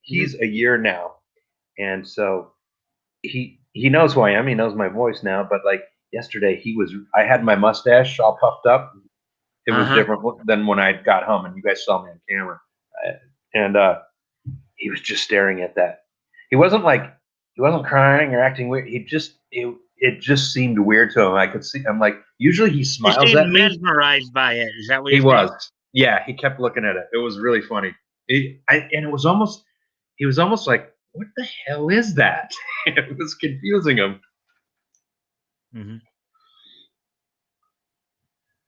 he's a year now, and so he knows who I am. He knows my voice now. But like yesterday, I had my mustache all puffed up. It was different than when I got home, and you guys saw me on camera. And he was just staring at that. He wasn't crying or acting weird. It just seemed weird to him. I could see. I'm like, usually he smiles seemed at me. Mesmerized by it. Is that what He you're saying? was? Yeah, he kept looking at it. It was really funny. He was almost like, what the hell is that? It was confusing him. Mm-hmm.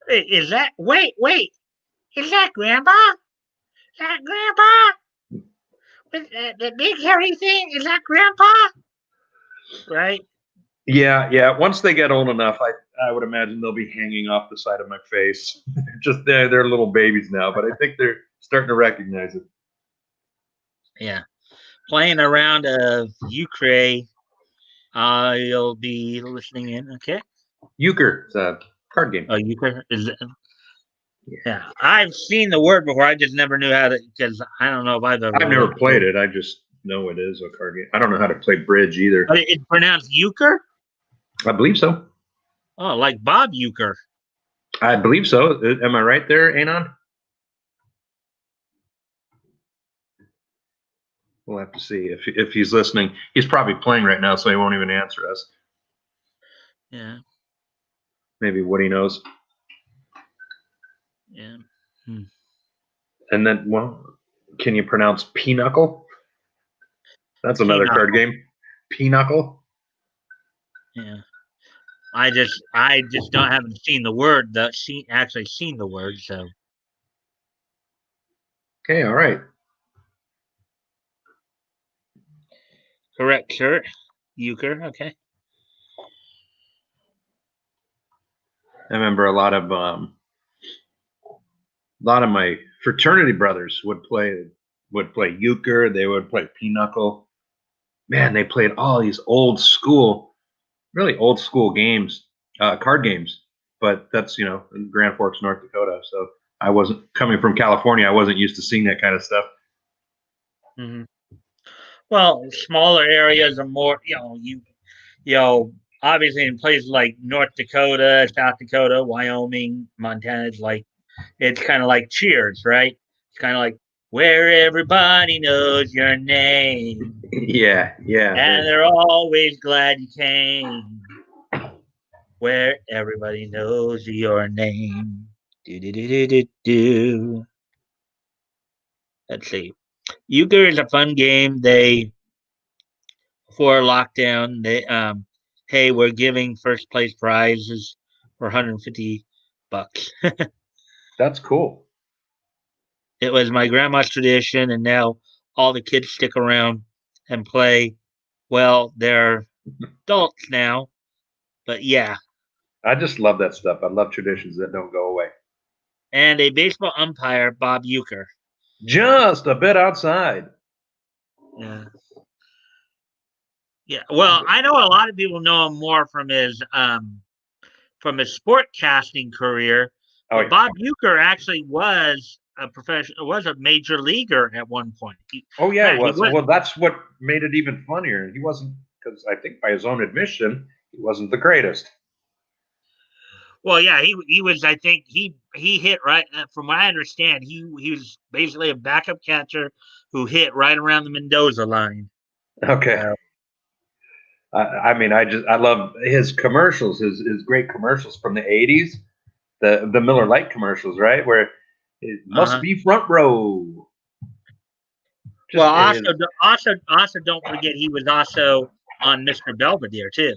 Is that wait? Is that Grandpa? Is that Grandpa? With the big hairy thing? Is that Grandpa? Right? Yeah. Once they get old enough, I would imagine they'll be hanging off the side of my face. Just they're little babies now, but I think they're starting to recognize it. Yeah. Playing a round of Ukraine. You'll be listening in, okay? Euchre, it's a card game. Oh, Ukraine is it? Yeah, I've seen the word before. I just never knew how to, because I don't know if I've never played it. I just know it is a card game. I don't know how to play bridge either. But it's pronounced euchre? I believe so. Oh, like Bob Euchre. I believe so. Am I right there, Anon? We'll have to see if he's listening. He's probably playing right now, so he won't even answer us. Yeah. Maybe Woody knows. Yeah. And then, well, can you pronounce Pinochle? That's another card game. Pinochle. Yeah. I just haven't seen the word. Actually seen the word. So. Okay. All right. Correct, sir. Euchre. Okay. I remember a lot of my fraternity brothers would play euchre. They would play pinochle. Man, they played all these really old school games, card games. But that's in Grand Forks, North Dakota. So I wasn't coming from California. I wasn't used to seeing that kind of stuff. Mm-hmm. Well, smaller areas are more. Obviously in places like North Dakota, South Dakota, Wyoming, Montana, it's kind of like Cheers, right? It's kind of like where everybody knows your name. Yeah. And they're always glad you came. Where everybody knows your name. Do. Let's see. Euchre is a fun game. Before lockdown, hey, we're giving first place prizes for $150. That's cool. It was my grandma's tradition, and now all the kids stick around and play. Well, they're adults now, but yeah. I just love that stuff. I love traditions that don't go away. And a baseball umpire, Bob Euchre. Just a bit outside. Yeah. Yeah. Well, I know a lot of people know him more from his sport casting career. But Bob Euchre actually was a major leaguer at one point. He was. Well, that's what made it even funnier. He wasn't, because I think by his own admission, he wasn't the greatest. Well, yeah, he was. I think he hit right. From what I understand, he was basically a backup catcher who hit right around the Mendoza line. Okay. I mean, I love his commercials, his great commercials from the '80s, the Miller Lite commercials, right? Where it must be front row. Also don't forget he was also on Mr. Belvedere too.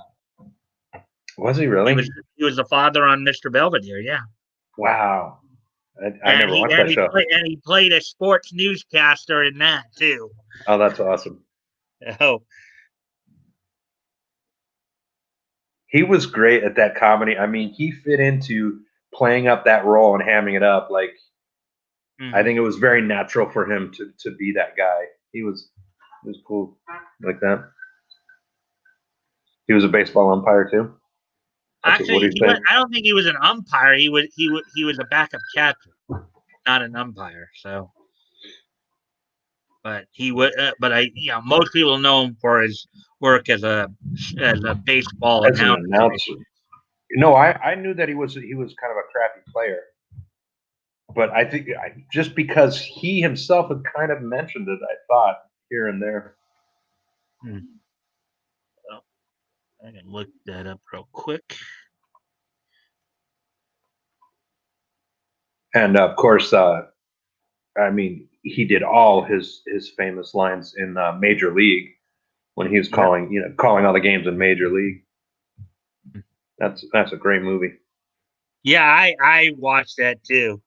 Was he really? He was the father on Mr. Belvedere. Yeah. Wow. I never watched that show. And he played a sports newscaster in that too. Oh, that's awesome. Oh. He was great at that comedy. I mean, he fit into playing up that role and hamming it up. Like, I think it was very natural for him to be that guy. He was cool like that. He was a baseball umpire too. Actually, I don't think he was an umpire. He was a backup catcher, not an umpire. So, but he would. Most people know him for his work as a baseball as an announcer. No, I knew that he was kind of a crappy player, but I think just because he himself had kind of mentioned it, I thought here and there. Well, I can look that up real quick. And of course, I mean, he did all his famous lines in Major League when he was calling all the games in Major League. That's a great movie. Yeah, I watched that too.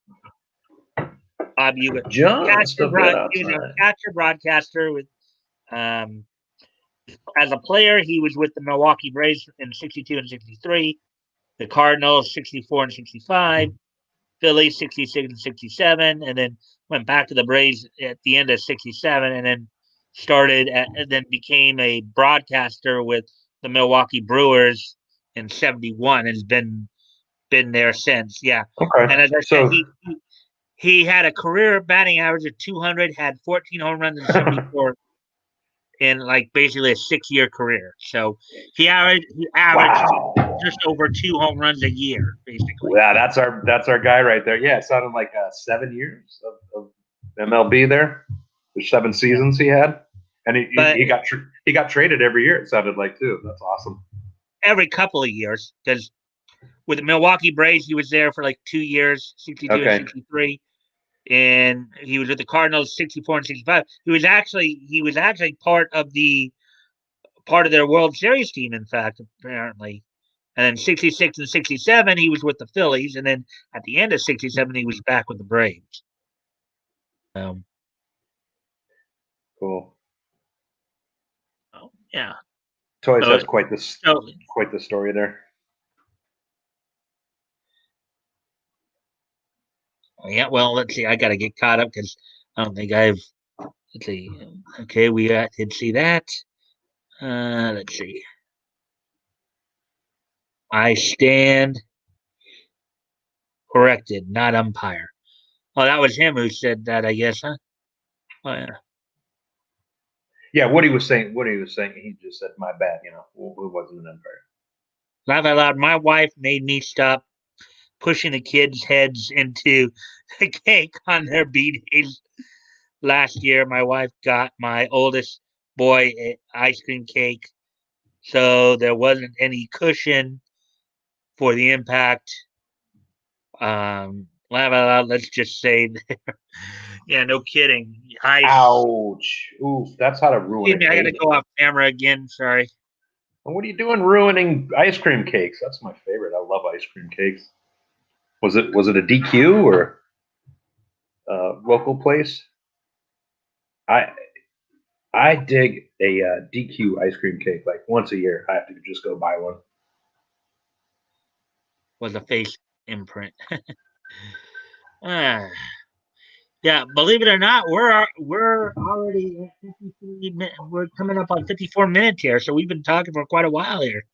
He was a catcher broadcaster with as a player, he was with the Milwaukee Braves in 62 and 63, the Cardinals 64 and 65, Phillies 66 and 67, and then went back to the Braves at the end of 67, and then and then became a broadcaster with the Milwaukee Brewers in 71, and has been there since. Yeah. Okay. And as I said, he had a career batting average of 200, had 14 home runs in 74 in like basically a 6-year career. So he averaged just over 2 home runs a year, basically. Yeah, that's our guy right there. Yeah, it sounded like 7 years of MLB there. There's 7 seasons he had, and he got traded every year. It sounded like too. That's awesome. Every couple of years, because with the Milwaukee Braves, he was there for like 2 years, 62 and 63. And he was with the Cardinals 64 and 65. He was actually part of their World Series team, in fact, apparently. And then 66 and 67, he was with the Phillies, and then at the end of 67, he was back with the Braves. Cool. Oh, yeah. Toys has quite the story there. Yeah, well, let's see. I got to get caught up because I don't think Let's see. Okay, we did see that. Let's see. I stand corrected, not umpire. Oh, that was him who said that, I guess, huh? Oh, yeah. Yeah, what he was saying, he just said, "My bad," it wasn't an umpire. Laugh out loud. My wife made me stop pushing the kids' heads into the cake on their B-days. Last year, my wife got my oldest boy an ice cream cake, so there wasn't any cushion for the impact. Laugh out loud. Let's just say, yeah, no kidding. Ouch! Oof, that's how to ruin it. I gotta go off camera again. Sorry. What are you doing ruining ice cream cakes? That's my favorite. I love ice cream cakes. Was it a DQ or local place? I dig a DQ ice cream cake. Like once a year, I have to just go buy one. Was a face imprint. Yeah, believe it or not, we're already at 53 minutes. We're coming up on 54 minutes here, so we've been talking for quite a while here.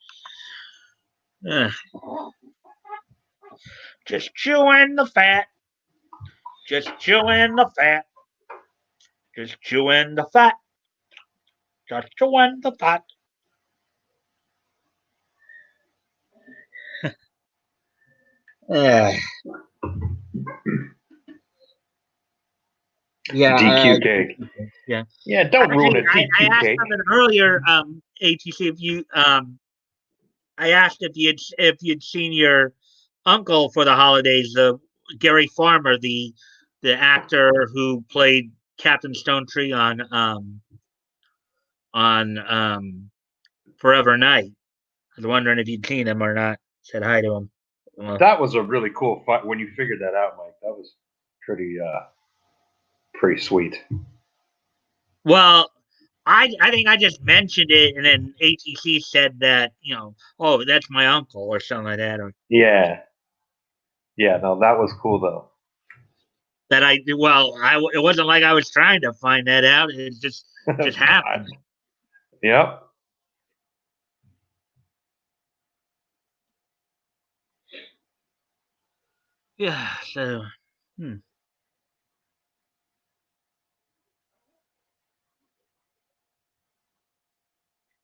Just chewing the fat. Just chewing the fat. Just chewing the fat. Just chewing the fat. Yeah. DQ cake. Yeah. Yeah, don't ruin a DQ cake. I asked something earlier, ATC, if you I asked if you'd seen your uncle for the holidays, Gary Farmer, the actor who played Captain Stonetree on Forever Night. I was wondering if you'd seen him or not. Said hi to him. That was a really cool fight when you figured that out, Mike. That was pretty sweet. Well, I think I just mentioned it, and then ATC said that oh, that's my uncle or something like that, or Yeah. Yeah. No, that was cool though. that I well, it wasn't like I was trying to find that out. It just happened. Yep. Yeah. So. Hmm.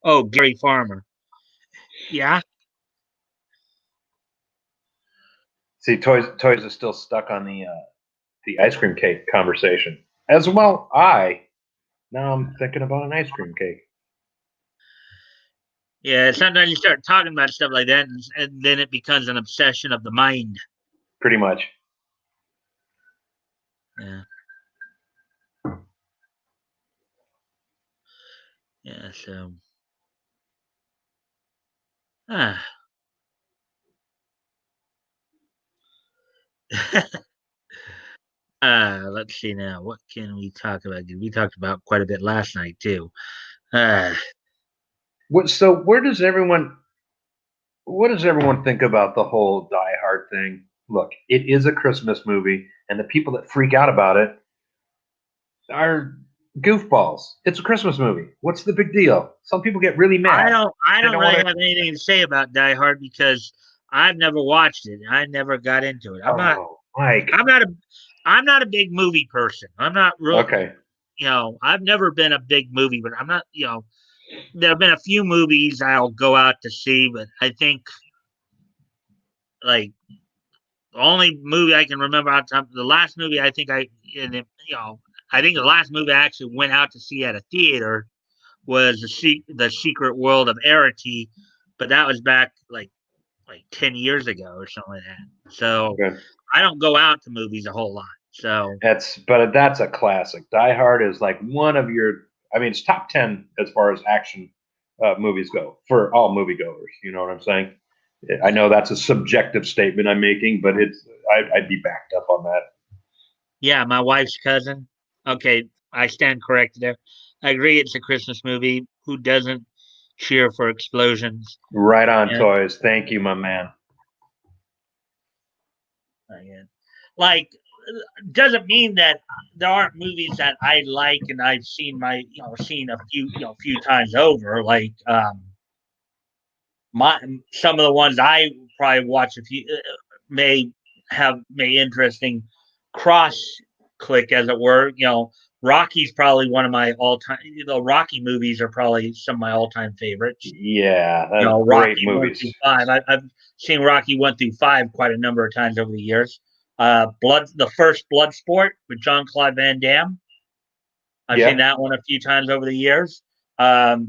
Oh, Gary Farmer. Yeah. See, Toys is still stuck on the ice cream cake conversation. As well, now I'm thinking about an ice cream cake. Yeah. Sometimes you start talking about stuff like that, and then it becomes an obsession of the mind. Pretty much. Yeah. Yeah. So. Ah. Let's see now. What can we talk about? We talked about quite a bit last night too. Uh, So what does everyone think about the whole Die Hard thing? Look, it is a Christmas movie, and the people that freak out about it are goofballs. It's a Christmas movie. What's the big deal? Some people get really I mad. don't. I They don't don't really want have to. anything to say about Die Hard because I've never watched it. I never got into it. I'm not. Oh, Mike. I'm not a. I'm not a big movie person. I'm not real. Okay. I've never been a big movie, but I'm not. There have been a few movies I'll go out to see, but I think like the only movie I can remember out time, the last movie I think and it, I think the last movie I actually went out to see at a theater was the Secret World of Arity, but that was back like 10 years ago or something like that. So Okay. I don't go out to movies a whole lot. So That's a classic. Die Hard is like one of your. I mean, it's top 10 as far as action movies go for all moviegoers. You know what I'm saying? I know that's a subjective statement I'm making, but I'd be backed up on that. yeah, my wife's cousin. Okay, I stand corrected there. I agree, it's a Christmas movie. Who doesn't cheer for explosions? Right on, And Toys. Thank you, my man. like, doesn't mean that there aren't movies that I like and I've seen a few times over. Like my some of the ones I probably watch a few may may interesting cross click as it were. Rocky's probably one of my all time. Rocky movies are probably some of my all time favorites. Yeah, that's great Rocky one movies. through five. I've seen Rocky 1 through 5 quite a number of times over the years. The first Bloodsport with John Claude Van Damme. I've seen Yeah, that one a few times over the years. I've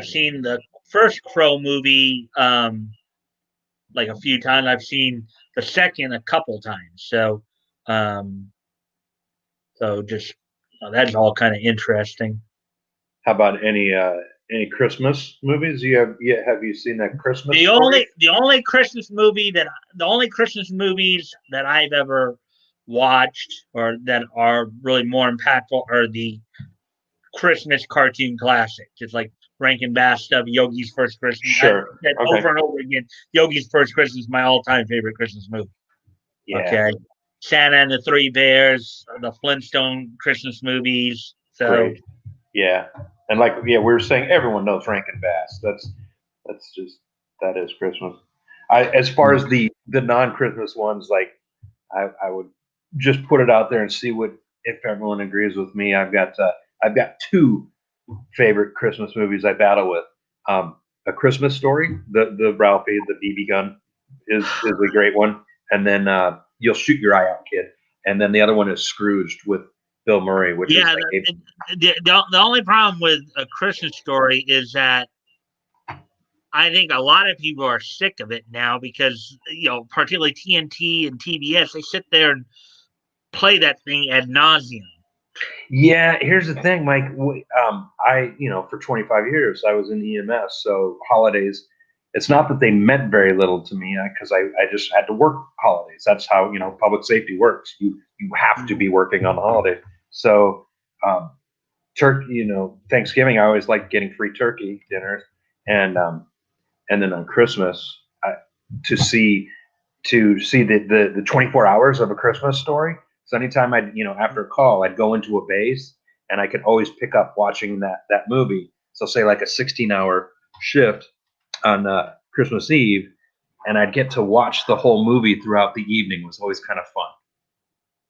seen the first Crow movie like a few times. I've seen the second a couple times. Um, so just that's all kind of interesting. how about any Christmas movies? Have you seen that Christmas The story? only the only Christmas movie that the only Christmas movies that I've ever watched or that are really more impactful are the Christmas cartoon classics. It's like Rankin Bass stuff, Yogi's First Christmas. I've Sure. said Okay. over and over again, Yogi's First Christmas is my all-time favorite Christmas movie. Yeah. Okay, Santa and the Three Bears, the Flintstone Christmas movies. So Great. Yeah. And we were saying, everyone knows Rankin Bass. That's just that is Christmas. As far as the non-Christmas ones, I would just put it out there and see what if everyone agrees with me. I've got two favorite Christmas movies I battle with. A Christmas Story, the Ralphie, the BB gun is a great one, and then You'll Shoot Your Eye Out, Kid, and then the other one is Scrooged with Bill Murray, which is yeah, like the only problem with A Christmas Story is that I think a lot of people are sick of it now because particularly TNT and TBS, they sit there and play that thing ad nauseum. Yeah, here's the thing, Mike. For 25 years, I was in EMS. So holidays, it's not that they meant very little to me because I just had to work holidays. That's how, public safety works. You have to be working on the holiday. So um, turkey, Thanksgiving, I always like getting free turkey dinners, and then on Christmas, to see the 24 hours of a Christmas story. So anytime after a call, I'd go into a base and I could always pick up watching that movie. So say like a 16-hour shift on Christmas Eve, and I'd get to watch the whole movie throughout the evening. It was always kind of fun.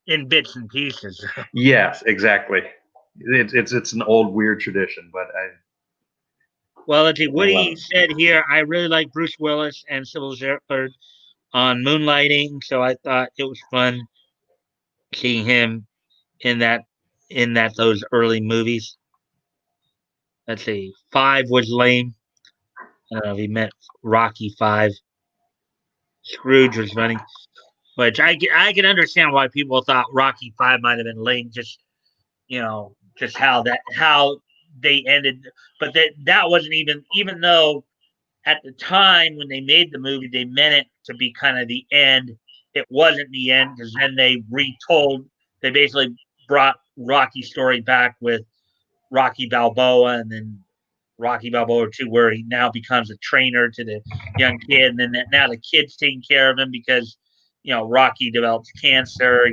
In bits and pieces. Yes, exactly. It's an old weird tradition, but well, let's see. Woody said here, I really like Bruce Willis and Sybil Shepherd on Moonlighting, so I thought it was fun seeing him in those early movies. Let's see. 5 was lame. I don't know if he meant Rocky 5. Scrooge was funny, which I can understand why people thought Rocky 5 might have been lame. Just just how they ended, but that wasn't even though at the time when they made the movie they meant it to be kind of the end. It wasn't the end because then they basically brought Rocky's story back with Rocky Balboa, and then Rocky Balboa 2, where he now becomes a trainer to the young kid, and then now the kid's taking care of him because Rocky develops cancer.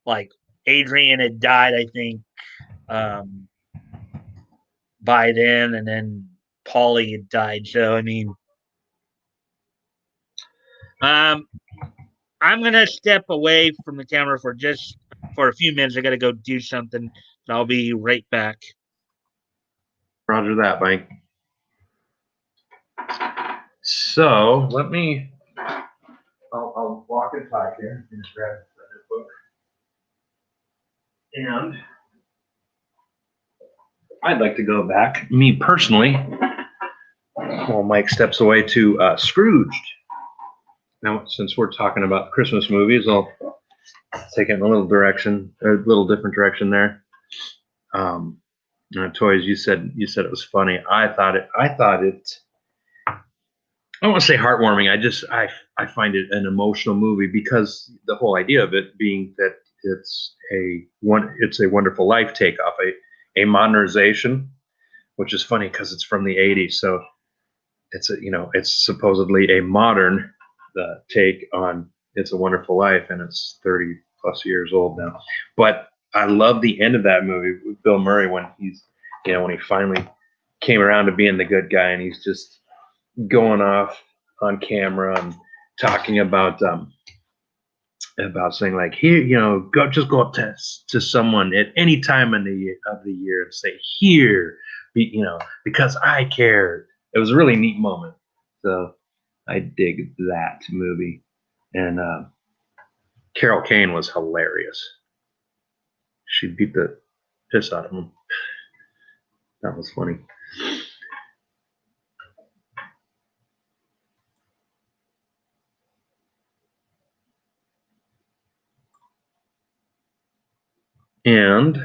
Like Adrian had died, I think, by then, and then Paulie had died. So I mean, I'm gonna step away from the camera for a few minutes. I gotta go do something. So I'll be right back. Roger that, Mike. So I'll walk and talk here and grab this book. And I'd like to go back, me personally, while Mike steps away, to Scrooged. Now, since we're talking about Christmas movies, I'll take it in a little different direction there. Toys, you said it was funny. I thought it. I don't want to say heartwarming. I find it an emotional movie because the whole idea of it being that it's a Wonderful Life takeoff, a modernization, which is funny because it's from the '80s. So it's supposedly a modern take on It's a Wonderful Life, and it's 30 plus years old now. But I love the end of that movie with Bill Murray when when he finally came around to being the good guy, and he's just going off on camera and talking about saying like, here, go up to someone at any time of the year and say, here, because I care. It was a really neat moment. So I dig that movie. And Carol Kane was hilarious. She beat the piss out of him. That was funny. And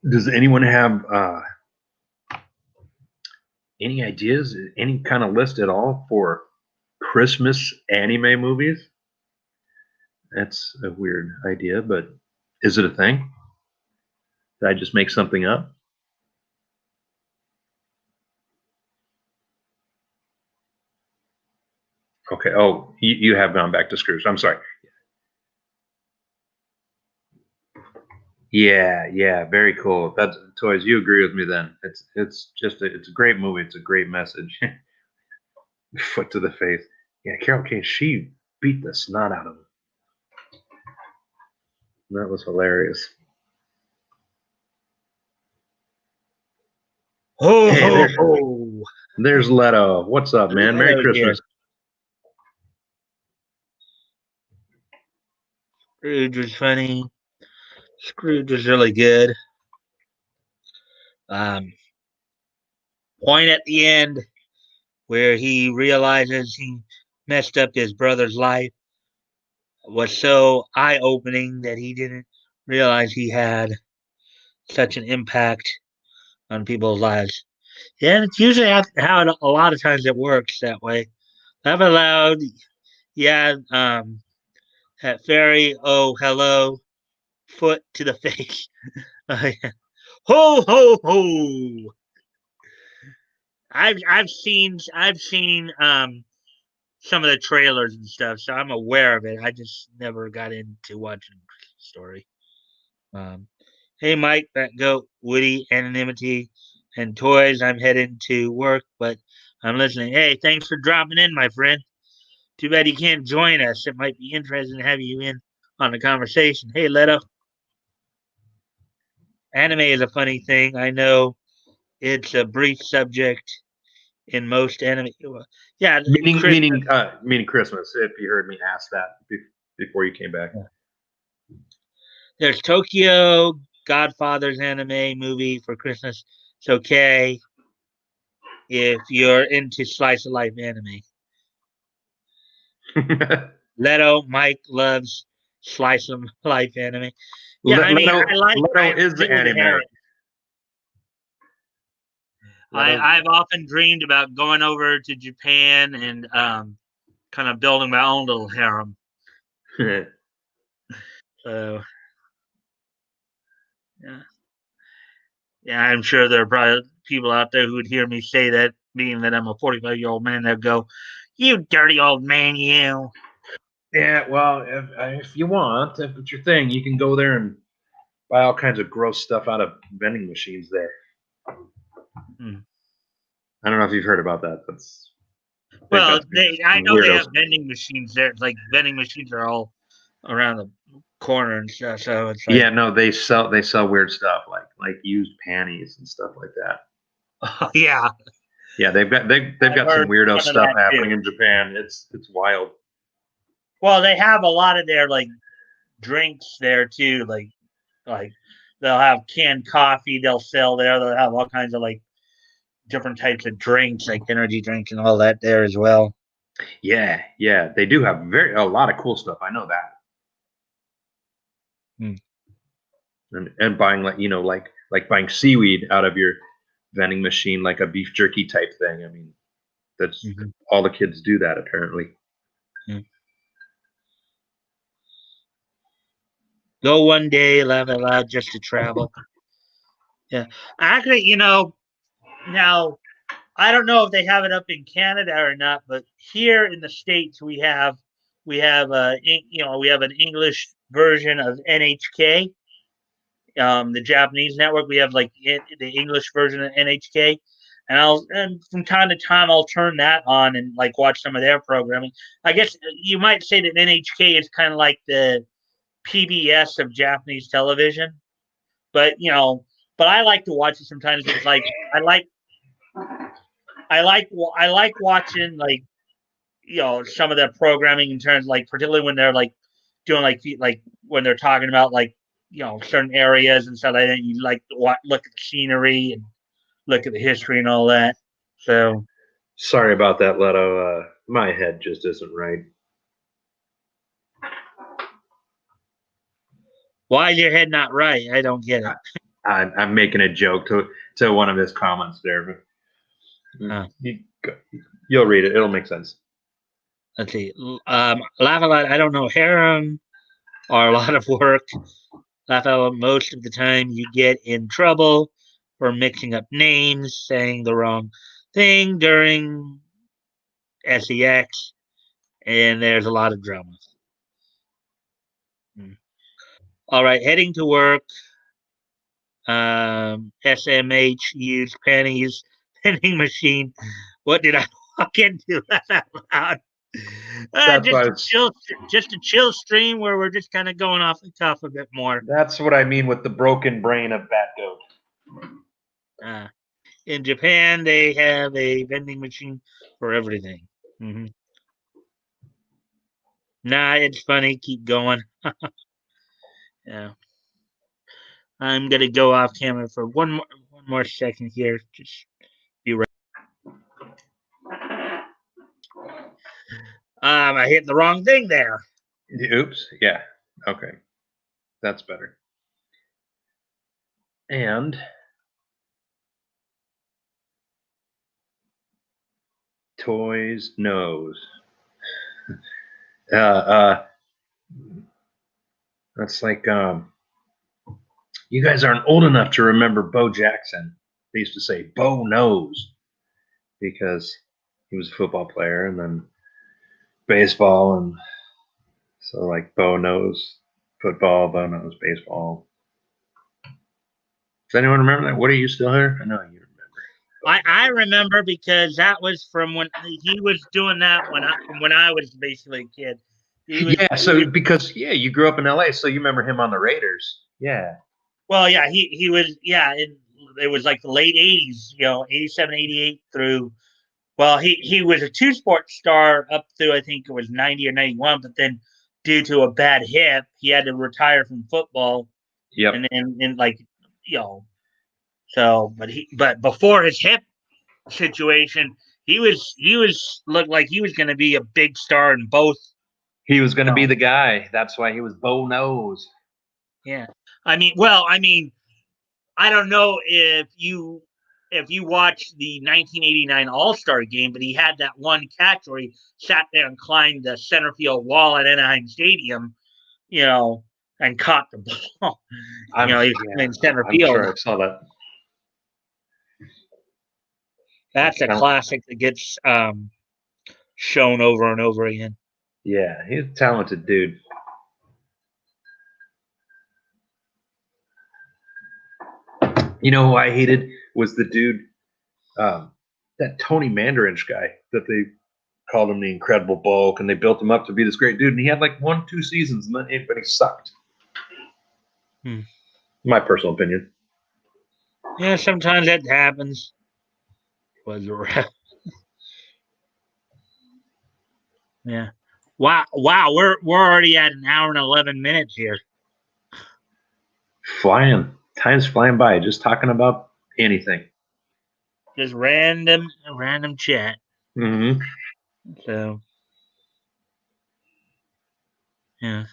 does anyone have any ideas, any kind of list at all for Christmas anime movies? That's a weird idea, but is it a thing? Did I just make something up? Okay. Oh, you have gone back to Scrooge. I'm sorry. Yeah, very cool. That's Toys. You agree with me then? It's a great movie. It's a great message. Foot to the face. Yeah, Carol Kane. She beat the snot out of him. That was hilarious. Oh, hey, there's Leto. What's up, man? Merry Christmas. Scrooge was funny. Scrooge was really good. Point at the end where he realizes he messed up his brother's life was so eye-opening that he didn't realize he had such an impact on people's lives. Yeah, and it's usually how a lot of times it works that way. Laugh out loud. Yeah, that fairy. Oh, hello. Foot to the face. Ho ho ho! I've seen some of the trailers and stuff, so I'm aware of it. I just never got into watching the story. Um, hey Mike, that goat, Woody, anonymity, and toys. I'm heading to work, but I'm listening. Hey, thanks for dropping in, my friend. Too bad you can't join us. It might be interesting to have you in on the conversation. Hey, Leto, anime is a funny thing. I know it's a brief subject in most anime. Yeah, Meaning, Chris. meaning, meaning Christmas. If you heard me ask that before you came back. There's Tokyo Godfather's anime movie for Christmas. It's okay if you're into slice of life anime. Leto, Mike loves slice of life anime. Yeah, I mean, Leto I is the enjoy the anime. harem. I've often dreamed about going over to Japan and kind of building my own little harem. So yeah, I'm sure there are probably people out there who would hear me say that, being that I'm a 45-year-old man. They'll go, "You dirty old man, you." Yeah, well, if you want, if it's your thing, you can go there and buy all kinds of gross stuff out of vending machines there. Hmm. I don't know if you've heard about that. Well, I know they weirdos. have vending machines there. It's like vending machines are all around the corner and stuff. So it's like, Yeah, no, they sell weird stuff like used panties and stuff like that. oh, yeah, Yeah, they've got some heard weirdo some of stuff that happening too. in Japan. It's wild. Well, they have a lot of their like drinks there too. Like they'll have canned coffee. They'll sell there. They'll have all kinds of like different types of drinks, like energy drinks and all that there as well. Yeah, they do have a lot of cool stuff. I know that. Hmm. And buying like buying seaweed out of your vending machine, like a beef jerky type thing. I mean, that's Mm-hmm. all the kids do that apparently. Hmm. Go one day, laugh out loud, just to travel. Yeah, actually, now I don't know if they have it up in Canada or not, but here in the states we have an English version of NHK, the Japanese network. We have like the English version of NHK, and from time to time I'll turn that on and like watch some of their programming. I guess you might say that NHK is kind of like the PBS of Japanese television, but but I like to watch it sometimes because like I like I like watching like some of their programming in terms like particularly when they're like doing like when they're talking about like certain areas and stuff like that. You like to look at the scenery and look at the history and all that. So Sorry about that, Leto. My head just isn't right. why is your head not right? I don't get it. I'm making a joke to one of his comments there, but you'll read it. It'll make sense. Let's see. Laugh a lot. I don't know. Harem are a lot of work. Laugh out most of the time you get in trouble for mixing up names, saying the wrong thing during sex, and there's a lot of drama. Hmm. All right, heading to work. SMH used pennies vending machine. What did I walk into? Laugh out loud. That's why Just a chill stream where we're just kind of going off the cuff a bit more. that's what I mean with the broken brain of Bat Goat. In Japan, they have a vending machine for everything. Mm-hmm. Nah, it's funny. Keep going. Yeah, I'm gonna go off camera for one more second here. Just be right. I hit the wrong thing there. Oops. Yeah. Okay. That's better. And Toys Nose. That's like you guys aren't old enough to remember Bo Jackson. They used to say Bo Nose because he was a football player, and then baseball, and so like Bo Nose football, Bo Nose baseball. Does anyone remember that? What, are you still here? I know you remember. I remember because that was from when he was doing that when I was basically a kid. Because you grew up in LA, so you remember him on the Raiders. Yeah. Well, yeah, he was it was like the late 80s, 87, 88 through. Well, he was a two-sport star up through I think it was 90 or 91, but then due to a bad hip, he had to retire from football. Yep. And then but before his hip situation, he looked like he was going to be a big star in both. He was going to be the guy. That's why he was Bo Nose. Yeah. I mean, I don't know if you watched the 1989 All-Star game, but he had that one catch where he sat there and climbed the center field wall at Anaheim Stadium, and caught the ball. He was in center field. I'm sure I saw that. That's a classic that gets shown over and over again. Yeah, he's a talented dude. You know who I hated was the dude, that Tony Mandarinch guy that they called him the Incredible Bulk, and they built him up to be this great dude, and he had like 1-2 seasons, and then everybody sucked. My personal opinion. Yeah, sometimes that happens. Yeah. Wow, we're already at an hour and 11 minutes here. Flying. Time's flying by. Just talking about anything. Just random chat. Mm-hmm. So, yeah.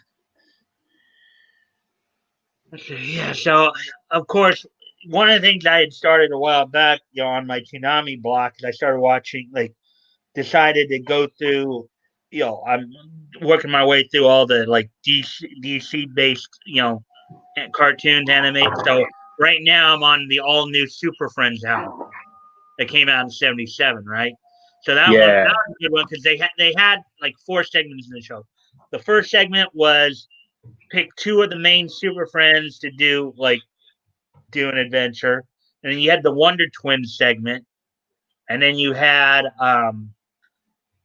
Yeah, so, of course, one of the things I had started a while back, on my Toonami block, is I started watching, decided to go through, I'm working my way through all the, DC-based, cartoons, anime. So right now I'm on the all-new Super Friends album that came out in '77, right? So that was a good one because they had like 4 segments in the show. The first segment was pick 2 of the main Super Friends to do an adventure, and then you had the Wonder Twins segment, and then you had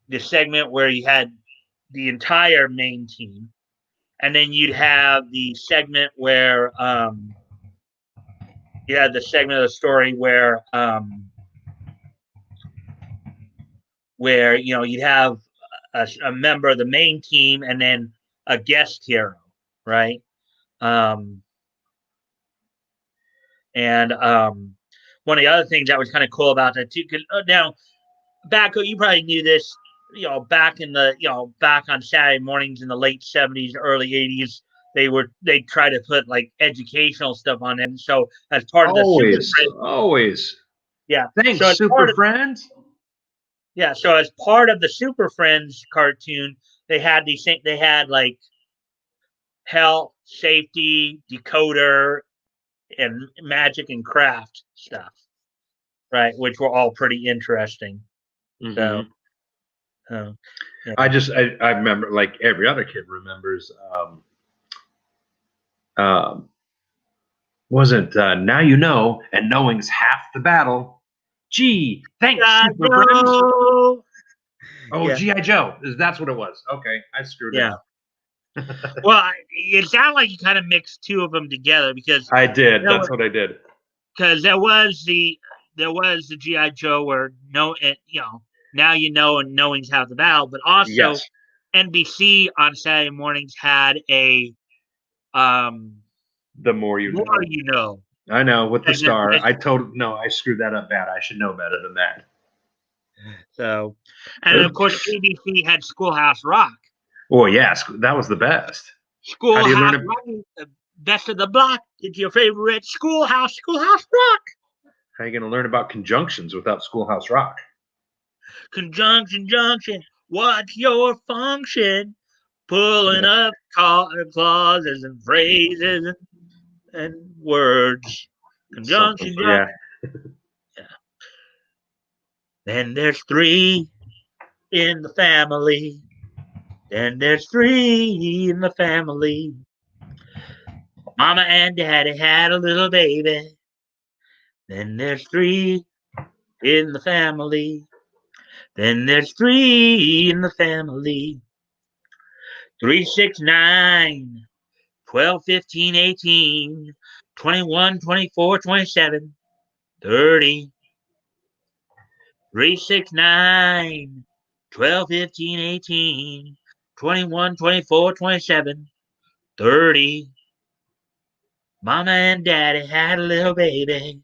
the segment where you had the entire main team, and then you'd have the segment where you had the segment of the story where you'd have a member of the main team and then a guest hero, right? And one of the other things that was kind of cool about that too, because now back, you probably knew this, back in the back on Saturday mornings in the late '70s, early '80s, they try to put like educational stuff on it. And so as part of the always. Yeah. Thanks, so Super Friends. Yeah. So as part of the Super Friends cartoon, they had like health, safety, decoder, and magic and craft stuff, right? Which were all pretty interesting. Mm-hmm. So, yeah. I remember, like every other kid remembers, wasn't Now You Know, and knowing's half the battle. Gee, thanks, Super Friends. Oh, yeah. G.I. Joe. That's what it was. Okay, I screwed it up. Well, it sounded like you kind of mixed 2 of them together because I did. That's what I did. Because there was the G.I. Joe where Now You Know and knowing's half the battle, but also NBC on Saturday mornings had a The More You Know. I know, with the star. I screwed that up bad. I should know better than that. So, and of course, ABC had Schoolhouse Rock. Oh, yeah, that was the best. Schoolhouse Rock, the best of the block. It's your favorite Schoolhouse Rock. How are you going to learn about conjunctions without Schoolhouse Rock? Conjunction, junction, what's your function? Pulling up clauses and phrases and words. Conjunction, junction. Yeah. Then there's three in the family. Then there's three in the family. Mama and daddy had a little baby. Then there's three in the family. Then there's three in the family. 3, 6, 9, 12, 15, 18, 21, 24, 27, 30. 3, 6, 9, 12, 15, 18, 21, 24, 27, 30. Mama and daddy had a little baby.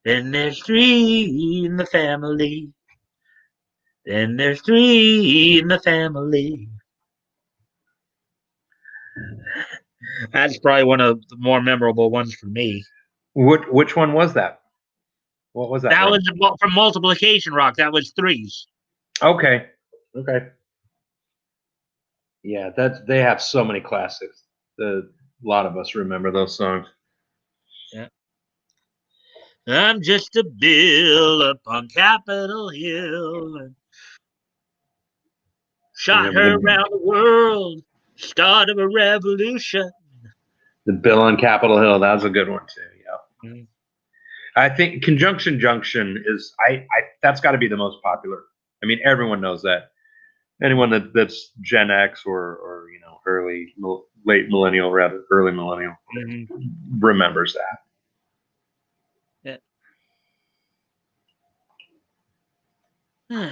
Then there's three in the family. Then there's three in the family. That's probably one of the more memorable ones for me. Which one was that? What was that? That was from Multiplication Rock. That was threes. Okay. Yeah, they have so many classics. A lot of us remember those songs. Yeah. I'm just a bill up on Capitol Hill. And shot her around the world. Start of a revolution. The Bill on Capitol Hill. That was a good one too. Yeah. Mm-hmm. I think Conjunction Junction is that's got to be the most popular. I mean, everyone knows that. Anyone that's Gen X or late millennial, rather early millennial, remembers that. Yeah.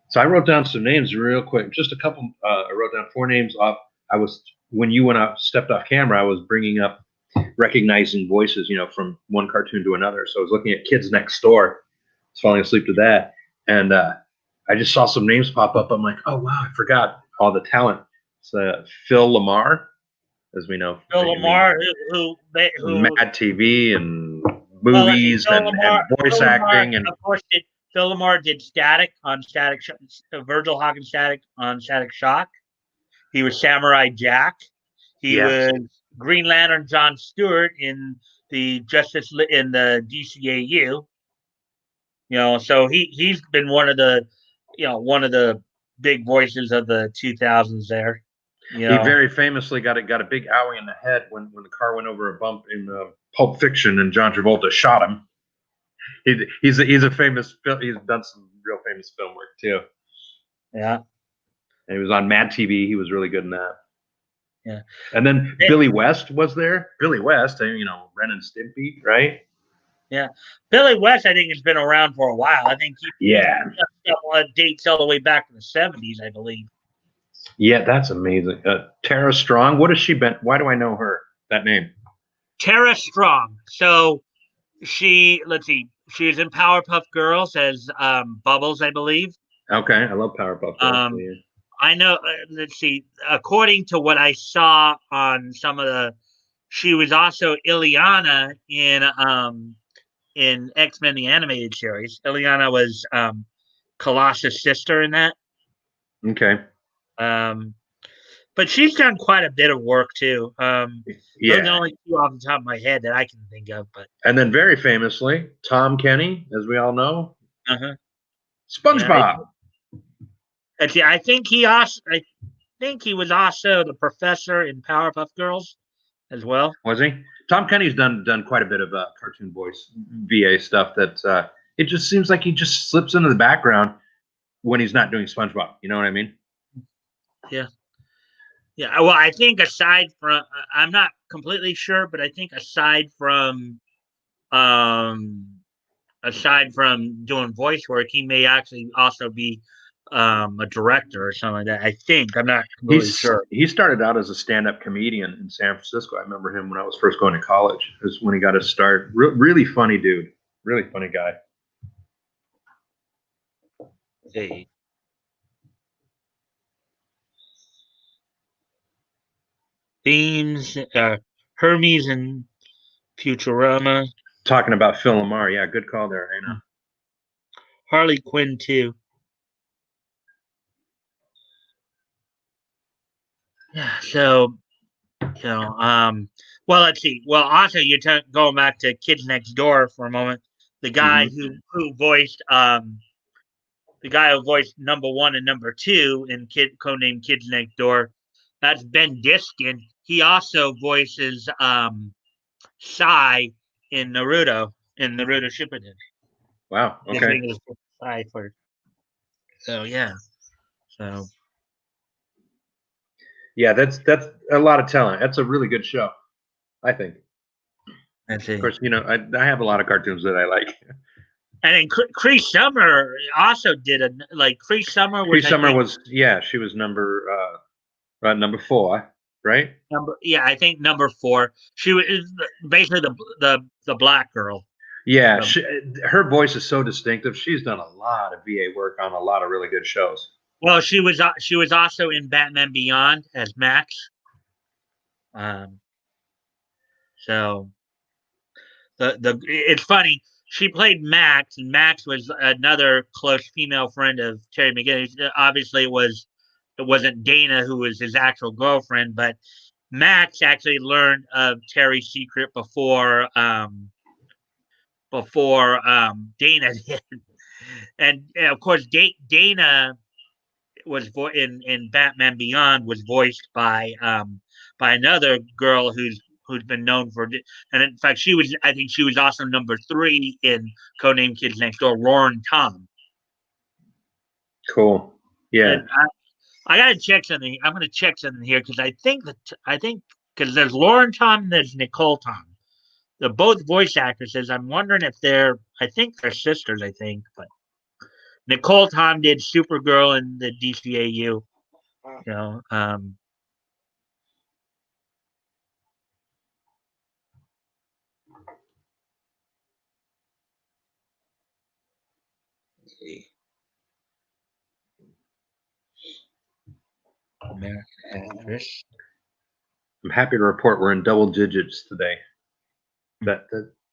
So I wrote down some names real quick. Just a couple. I wrote down 4 names off. When you stepped off camera, I was bringing up recognizing voices, from one cartoon to another. So I was looking at Kids Next Door. I was falling asleep to that, and I just saw some names pop up. I'm like, oh wow, I forgot all the talent. It's Phil Lamar, as we know. Phil Lamar, who Mad TV and movies and voice acting, and of course Phil Lamar did Static on Static, Virgil Hawkins Static on Static Shock. He was Samurai Jack. He was Green Lantern John Stewart in the DCAU. So he's been one of the big voices of the 2000s there. He very famously got a big owie in the head when the car went over a bump in Pulp Fiction, and John Travolta shot him. He's a famous. He's done some real famous film work too. Yeah, and he was on Mad TV. He was really good in that. Yeah, and then Billy West was there. Billy West, Ren and Stimpy, right? Yeah, Billy West, I think, has been around for a while. I think he dates all the way back to the 70s, I believe. Yeah, that's amazing. Tara Strong, what has she been? Why do I know her? That name, Tara Strong. So she was in Powerpuff Girls as Bubbles, I believe. Okay, I love Powerpuff Girls. I know. Let's see. According to what I saw on some of she was also Ileana in X-Men the Animated Series. Ileana was Colossus' sister in that. Okay. But she's done quite a bit of work too. Those are the only two off the top of my head that I can think of. And then very famously, Tom Kenny, as we all know. SpongeBob. I think he was also the professor in Powerpuff Girls as well. Was he? Tom Kenny's done quite a bit of cartoon voice VA stuff. That it just seems like he just slips into the background when he's not doing SpongeBob. You know what I mean? Yeah. Yeah. Well, I think aside from, I'm not completely sure, but I think aside from doing voice work, he may actually also be a director or something like that. I think. I'm not completely sure. He started out as a stand-up comedian in San Francisco. I remember him when I was first going to college. It was when he got his start. Really funny dude. Really funny guy. Hey. Themes, Hermes and Futurama. Talking about Phil Lamar. Yeah, good call there, Anna. Harley Quinn too. Yeah. So well, let's see. Well, also you're going back to Kids Next Door for a moment. The guy who voiced the guy who voiced number 1 and number 2 in codenamed Kids Next Door, that's Ben Diskin. He also voices Sai in Naruto Shippuden. Wow. Okay. Sai for. So yeah. So Yeah, that's a lot of talent. That's a really good show, I think. let's see. Of course, I have a lot of cartoons that I like. And then Cree Summer also did Cree Summer was Cree Summer was she was number 4, right? I think number 4. She was basically the black girl. Yeah, her voice is so distinctive. She's done a lot of VA work on a lot of really good shows. Well, she was also in Batman Beyond as Max. So it's funny. She played Max, and Max was another close female friend of Terry McGinnis. Obviously, it wasn't Dana who was his actual girlfriend, but Max actually learned of Terry's secret before Dana did, and of course Dana was in Batman Beyond was voiced by another girl who's been known for, and in fact I think she was also number 3 in Codename Kids Next Door, Lauren Tom. Cool. Yeah. And I gotta check something. I'm gonna check something here because I think because there's Lauren Tom and there's Nicole Tom. They're both voice actresses. I'm wondering if I think they're sisters. I think, but Nicole Tom did Supergirl in the DCAU. You know, American actress. I'm happy to report we're in double digits today. That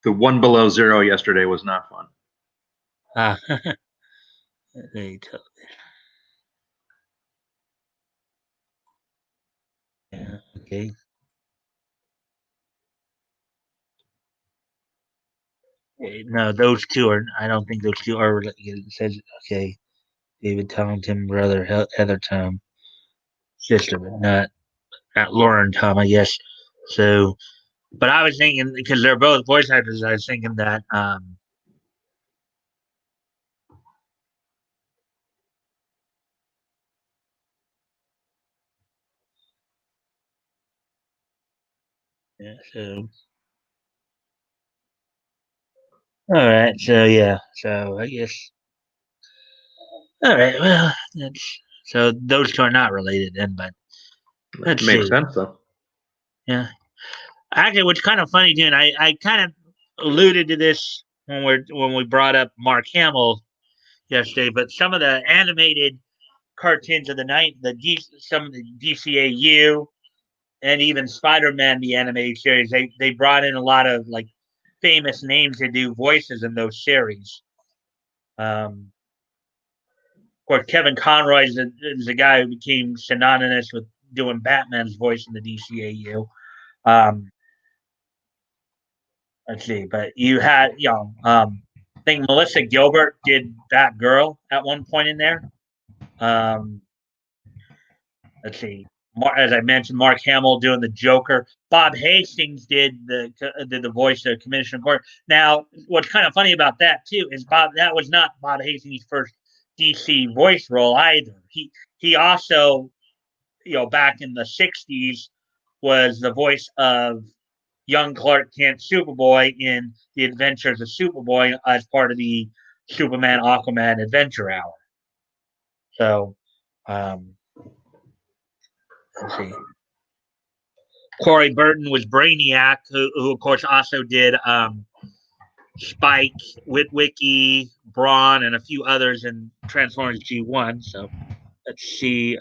the 1 below 0 yesterday was not fun. Yeah, okay. No, those two are. I don't think those two are related. It says okay. David Tom, Tim brother, Heather Tom, sister, but not Lauren Tom, I guess. So, but I was thinking because they're both voice actors. I was thinking that yeah. So all right. So yeah. So I guess all right. Well, so those two are not related then, but let's Makes see. sense though. Yeah. Actually, what's kind of funny, dude, I kind of alluded to this when we brought up Mark Hamill yesterday, but some of the animated cartoons of the night, some of the DCAU and even Spider-Man, the animated series, they brought in a lot of famous names to do voices in those series. Of course, Kevin Conroy is the guy who became synonymous with doing Batman's voice in the DCAU. Let's see, but you had, I think Melissa Gilbert did Batgirl at one point in there. Let's see, as I mentioned, Mark Hamill doing the Joker. Bob Hastings did the voice of Commissioner Gordon. Now, what's kind of funny about that too is that was not Bob Hastings' first DC voice role either. He also, back in the '60s, was the voice of young Clark Kent Superboy in The Adventures of Superboy as part of the Superman Aquaman Adventure Hour. So, let's see. Corey Burton was Brainiac, who of course also did Spike, Witwicky, Brawn, and a few others in Transformers G1. So let's see.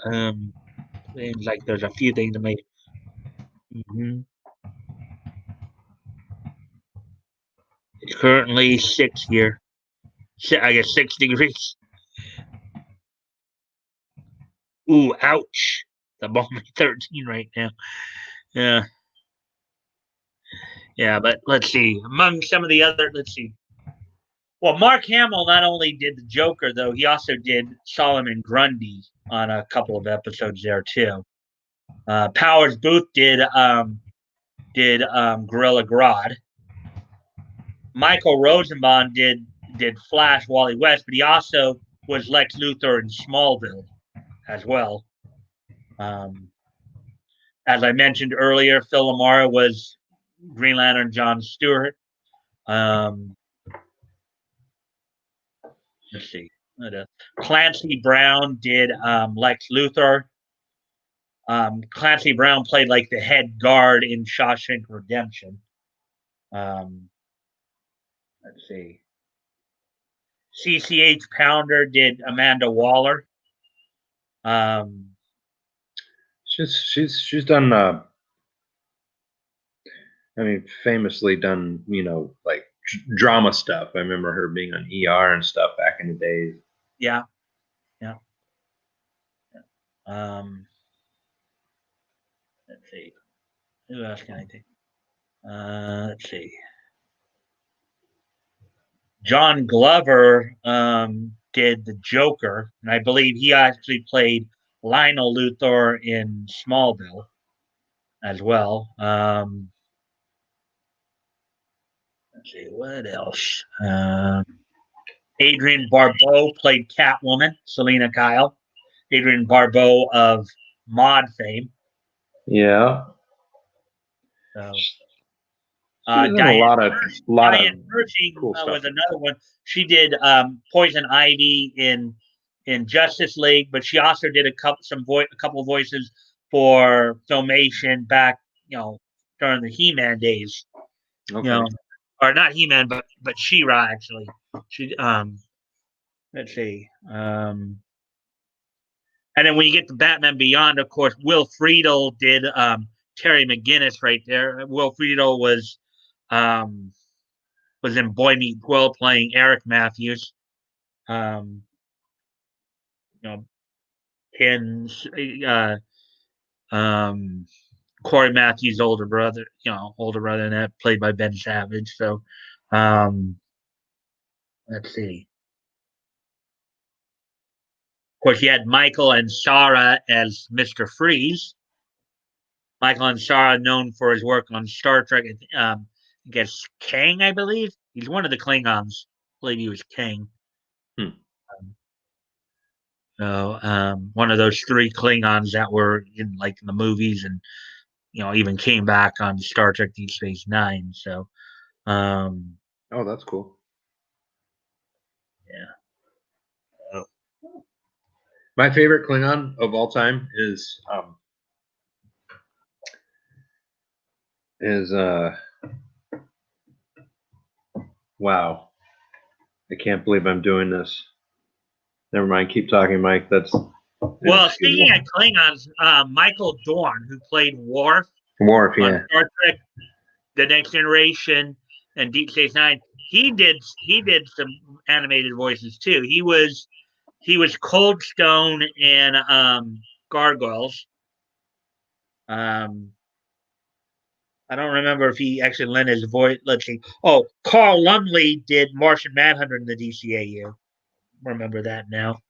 Seems like there's a few things to make. Mm-hmm. It's currently 6 here. I guess 6 degrees. Ooh, ouch. I'm only 13 right now. Yeah. Yeah, but let's see. Among some of the other, let's see. Well, Mark Hamill not only did the Joker, though, he also did Solomon Grundy on a couple of episodes there too. Powers Booth did Gorilla Grodd. Michael Rosenbaum did Flash Wally West, but he also was Lex Luthor in Smallville as well. As I mentioned earlier, Phil LaMarr was Green Lantern John Stewart. Let's see. Clancy Brown did Lex Luthor. Clancy Brown played like the head guard in Shawshank Redemption. Let's see. CCH Pounder did Amanda Waller. She's done. I mean, famously done. Like drama stuff. I remember her being on ER and stuff back in the days. Yeah. Let's see. Who else can I take? Let's see. John Glover did the Joker, and I believe he actually played Lionel Luthor in Smallville as well. Let's see, what else? Adrienne Barbeau played Catwoman, Selena Kyle. Adrienne Barbeau of Mod fame. Yeah. So, Diane Pershing cool was another one. She did Poison Ivy in Justice League, but she also did a couple voices for Filmation back, during the He-Man days. Okay. Or not He-Man, but She-Ra actually. She let's see. And then when you get to Batman Beyond, of course, Will Friedle did Terry McGinnis right there. Will Friedle was in Boy Meet World playing Eric Matthews. Ken's Corey Matthews' older brother, and that played by Ben Savage. So, let's see. Of course, you had Michael Ansara as Mr. Freeze. Michael Ansara, known for his work on Star Trek, I guess Kang, I believe. He's one of the Klingons. I believe he was Kang. So one of those 3 Klingons that were in the movies and even came back on Star Trek Deep Space Nine. So oh, that's cool. Yeah. My favorite Klingon of all time is wow. I can't believe I'm doing this. Never mind. Keep talking, Mike. Well, speaking of Klingons, Michael Dorn, who played Worf on Star Trek: The Next Generation and Deep Space Nine, he did some animated voices too. He was Cold Stone in Gargoyles. I don't remember if he actually lent his voice. Let's see. Oh, Carl Lumley did Martian Manhunter in the DCAU. Remember that now.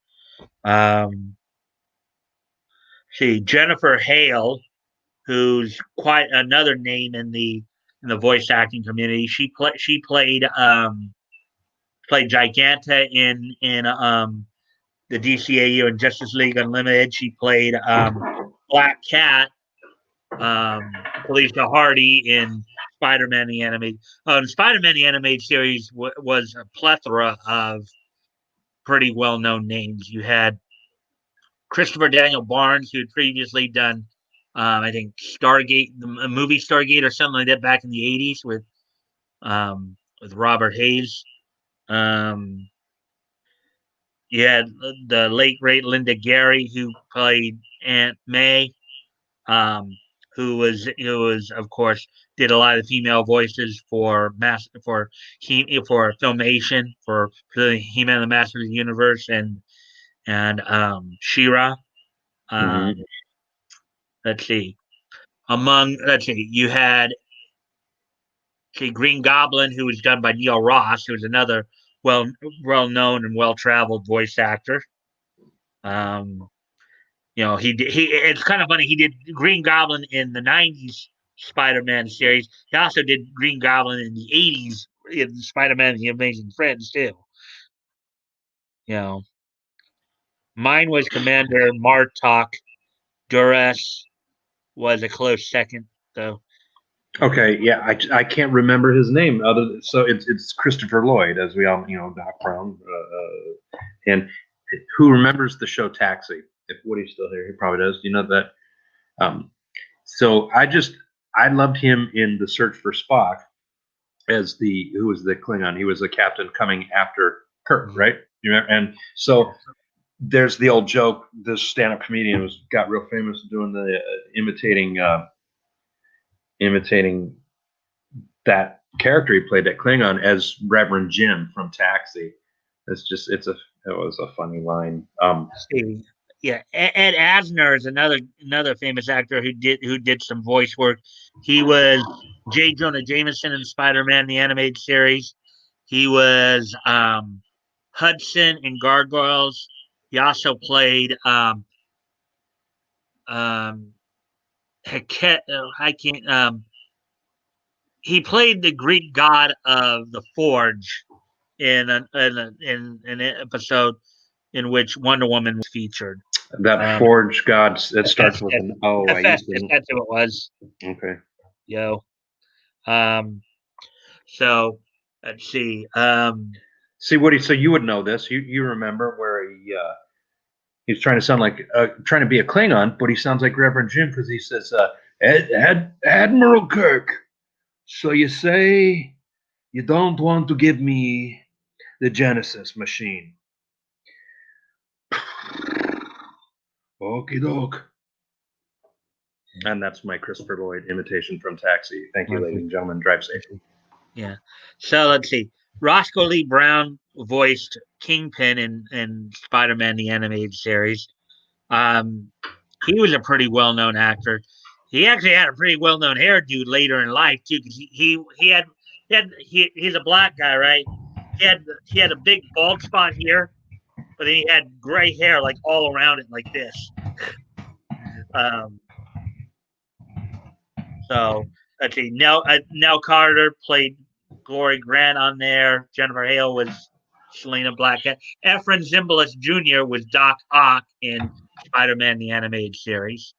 See, Jennifer Hale, who's quite another name in the voice acting community. She played Giganta in the DCAU and Justice League Unlimited. She played Black Cat, Felicia Hardy in Spider-Man the animated. Spider-Man the animated series was a plethora of pretty well-known names. You had Christopher Daniel Barnes, who had previously done, I think, Stargate, the movie Stargate, or something like that, back in the '80s with Robert Hayes. You had the late great Linda Gary, who played Aunt May. who was of course did a lot of female voices for Filmation for the He-Man and the Master of the Universe and She-Ra. Mm-hmm. Let's see. You had Green Goblin, who was done by Neil Ross, who was another well known and well traveled voice actor. It's kind of funny. He did Green Goblin in the '90s Spider-Man series. He also did Green Goblin in the '80s in Spider-Man: The Amazing Friends too. Mine was Commander Martok. Duress was a close second, though. Okay, yeah, I can't remember his name. So it's Christopher Lloyd, as we all Doc Brown, and who remembers the show Taxi? If Woody's still here, he probably does. Do you know that? So I loved him in The Search for Spock as who was the Klingon. He was the captain coming after Kirk, right? You remember? And so there's the old joke. This stand-up comedian got real famous doing the imitating that character he played, that Klingon, as Reverend Jim from Taxi. It was a funny line. Yeah, Ed Asner is another famous actor who did some voice work. He was J. Jonah Jameson in Spider-Man the animated series. He was Hudson in Gargoyles. He also played he played the Greek god of the Forge in an episode in which Wonder Woman was featured. That Forge god that starts with an O. That's who it was. Okay. So let's see. See, Woody. So you would know this. You remember where he's trying to sound like trying to be a Klingon, but he sounds like Reverend Jim because he says, "Admiral Kirk. So you say you don't want to give me the Genesis machine?" Okie doke. And that's my Christopher Lloyd imitation from Taxi. Thank you, ladies and gentlemen. Drive safely. Yeah. So let's see. Roscoe Lee Brown voiced Kingpin in Spider-Man the Animated Series. He was a pretty well-known actor. He actually had a pretty well-known hairdo later in life too, because he's a black guy, right? He had a big bald spot here, but then he had gray hair like all around it, like this. So let's see. Nell Carter played Glory Grant on there. Jennifer Hale was Selena Blackhead. Efren Zimbalist Jr. was Doc Ock in Spider-Man the Animated Series.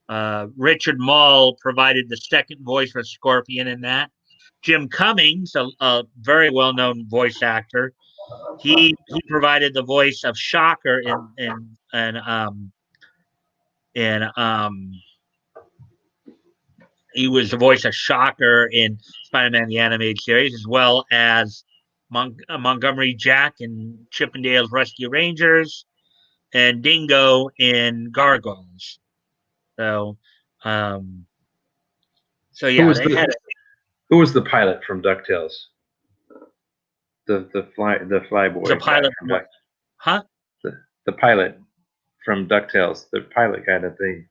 Richard Mall provided the second voice for Scorpion in that. Jim Cummings, a very well-known voice actor, he provided the voice of Shocker he was the voice of Shocker in Spider-Man the Animated Series, as well as Montgomery Jack in Chippendale's Rescue Rangers and Dingo in Gargoyles. So yeah, who was the pilot from DuckTales? The fly boy. The pilot from Duck, huh? The pilot from DuckTales. The pilot guy that they.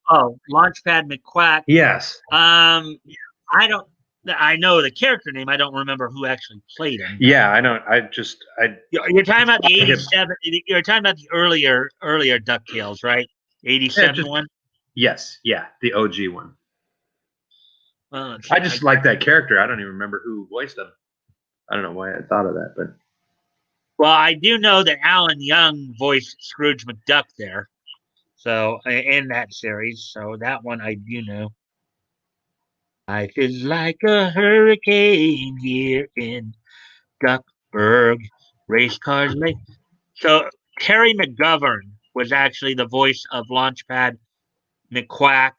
Oh, Launchpad McQuack. Yes. I know the character name. I don't remember who actually played him. Yeah, I don't. You're talking about the '87. You're talking about the earlier DuckTales, right? '87 one. Yes, yeah, the OG one. Well, I just like that character. I don't even remember who voiced him. I don't know why I thought of that, but. Well, I do know that Alan Young voiced Scrooge McDuck there. So in that series, so that one I do know. Life is like a hurricane here in Duckburg. Race cars make. So Terry McGovern was actually the voice of Launchpad McQuack.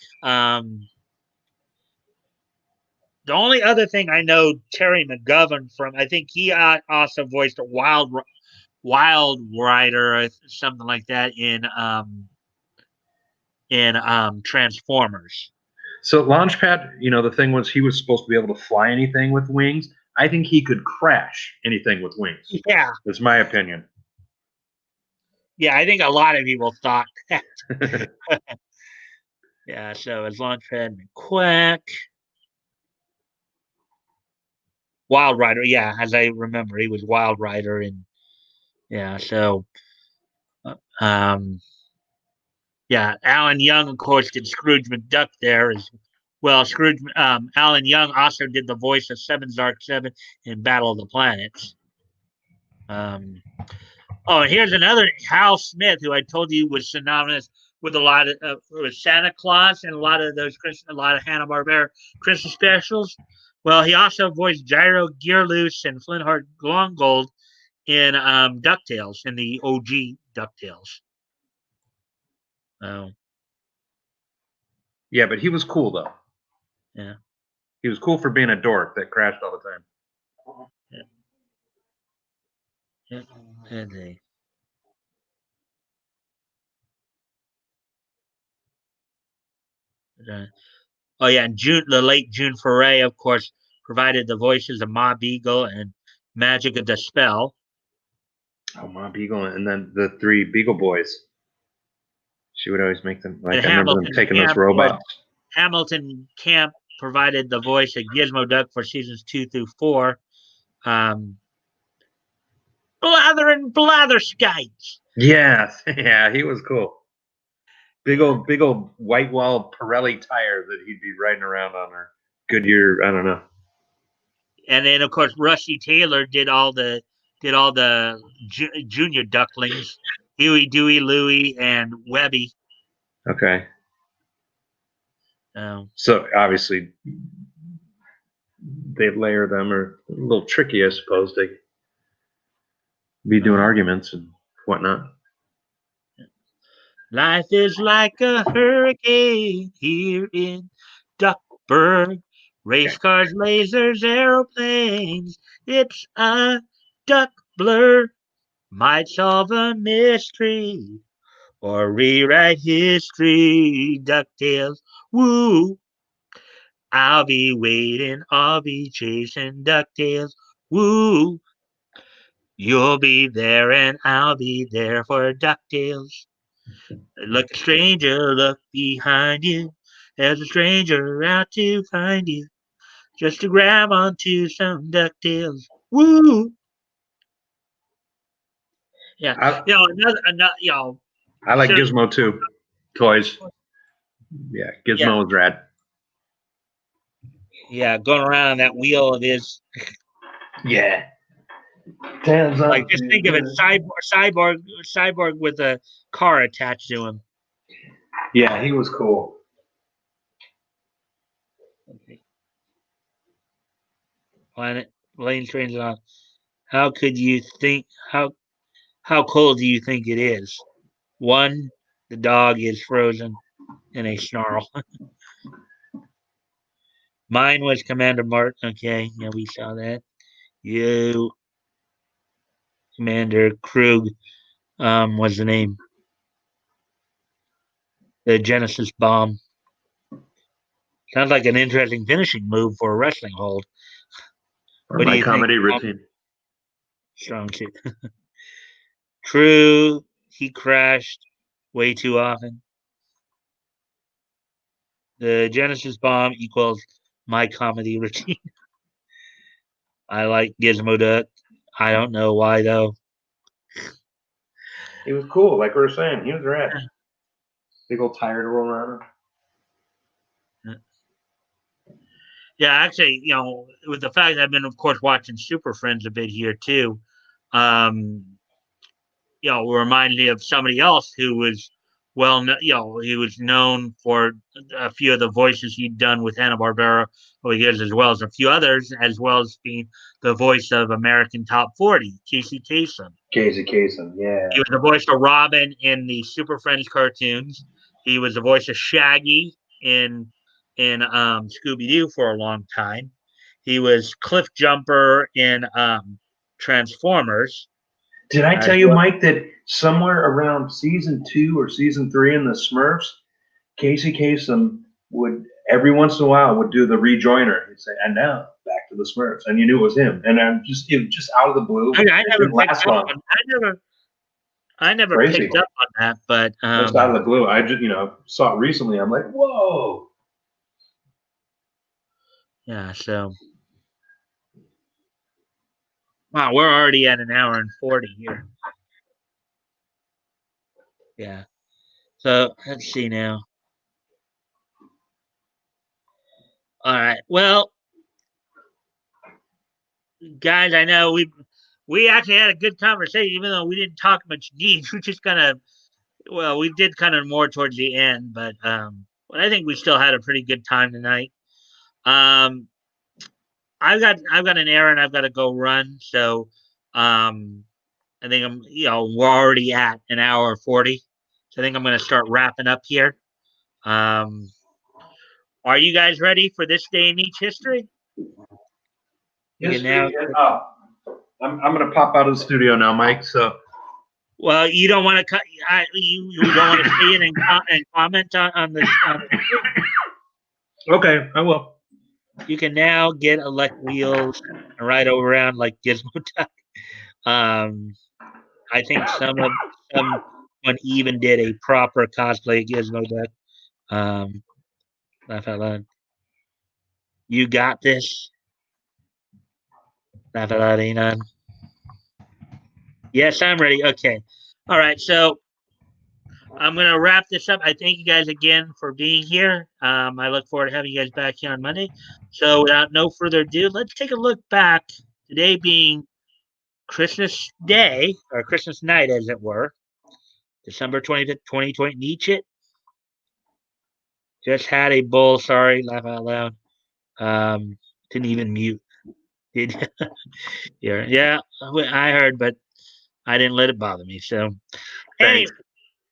The only other thing I know Terry McGovern from, I think he also voiced a Wild Rider or something like that in in Transformers. So Launchpad, the thing was he was supposed to be able to fly anything with wings. I think he could crash anything with wings. Yeah. That's my opinion. Yeah, I think a lot of people thought that. Yeah, so as Launchpad and Quack. Wild Rider, yeah, as I remember, he was Wild Rider, and yeah, so yeah, Alan Young, of course, did Scrooge McDuck there as well. Alan Young also did the voice of Seven Dark Seven in Battle of the Planets. And here's another Hal Smith, who I told you was synonymous with a lot of with Santa Claus and a lot of Hanna-Barbera Christmas specials. Well, he also voiced Gyro Gearloose and Flintheart Glongold in DuckTales, in the OG DuckTales. Oh. Yeah, but he was cool though. Yeah. He was cool for being a dork that crashed all the time. Yeah. Oh yeah, and the late June Foray, of course, provided the voices of Ma Beagle and Magic of the Spell. Oh, Ma Beagle, and then the three Beagle Boys. She would always make them, like, And I remember them taking those robots. Hamilton Camp provided the voice of Gizmo Duck for seasons 2 through 4. Blather and Blatherskites. Yeah, yeah, he was cool. Big old white wall Pirelli tire that he'd be riding around on, or Goodyear, I don't know. And then, of course, Rusty Taylor did all the junior ducklings, Huey, Dewey, Louie, and Webby. Okay. So obviously they layer them, or a little tricky, I suppose. They be doing arguments and whatnot. Life is like a hurricane here in Duckburg. Race cars, lasers, aeroplanes. It's a duck blur. Might solve a mystery or rewrite history. DuckTales, woo. I'll be waiting, I'll be chasing DuckTales, woo. You'll be there and I'll be there for DuckTales. Look, stranger, look behind you. There's a stranger out to find you. Just to grab onto some DuckTales. Woo! Yeah. I like Gizmo too. Toys. Yeah, Gizmo was rad. Yeah, going around on that wheel of his. Yeah. Like, just think of it, cyborg with a car attached to him. Yeah, he was cool. Okay. Planet Lane Trains on. How could you think? How cold do you think it is? 1, the dog is frozen in a snarl. Mine was Commander Martin. Okay, yeah, we saw that. You, Commander Krug, was the name. The Genesis bomb. Sounds like an interesting finishing move for a wrestling hold. Or my comedy routine. Strong suit. True, he crashed way too often. The Genesis bomb equals my comedy routine. I like Gizmo Duck. I don't know why though. He was cool, like we were saying. He was rad. Big old tire to roll around him. Yeah, actually, with the fact that I've been, of course, watching Super Friends a bit here too, reminded me of somebody else who was he was known for a few of the voices he'd done with Hanna-Barbera over the years, as well as a few others, as well as being the voice of American Top 40, Casey Kasem. Casey Kasem, yeah. He was the voice of Robin in the Super Friends cartoons. He was the voice of Shaggy in Scooby-Doo for a long time. He was Cliff Jumper in Transformers. Did I tell you, Mike, that somewhere around season 2 or season 3 in the Smurfs, Casey Kasem would every once in a while would do the rejoiner. He'd say, "And now back to the Smurfs," and you knew it was him. And it was just out of the blue. I It never didn't picked last up long. on. I never Crazy. picked up on that, but Just out of the blue. I just saw it recently. I'm like, whoa. yeah. So wow, we're already at an hour and 40 here. Yeah. So let's see now. All right. Well, guys, I know we actually had a good conversation, even though we didn't talk much needs. We just kind of we did kind of more towards the end, but I think we still had a pretty good time tonight. Um, I've got an errand I've got to go run, so I think we're already at an hour 40, so I think I'm going to start wrapping up here. Um, are you guys ready for this day in each history? History. I'm going to pop out of the studio now, Mike. So. Well, you don't want to cut. You don't want to stay in and comment on this. Okay, I will. You can now get elect wheels and ride around like Gizmo Duck. I think someone even did a proper cosplay of Gizmo Duck. Laugh out loud. You got this. Laugh out loud, Anon. Yes, I'm ready. Okay. All right. So I'm going to wrap this up. I thank you guys again for being here. I look forward to having you guys back here on Monday. So without no further ado, let's take a look back. Today being Christmas Day, or Christmas night, as it were, December 25th, 2020. Nietzsche just had a bull. Sorry, laugh out loud. Didn't even mute. Did yeah, I heard, but I didn't let it bother me. So,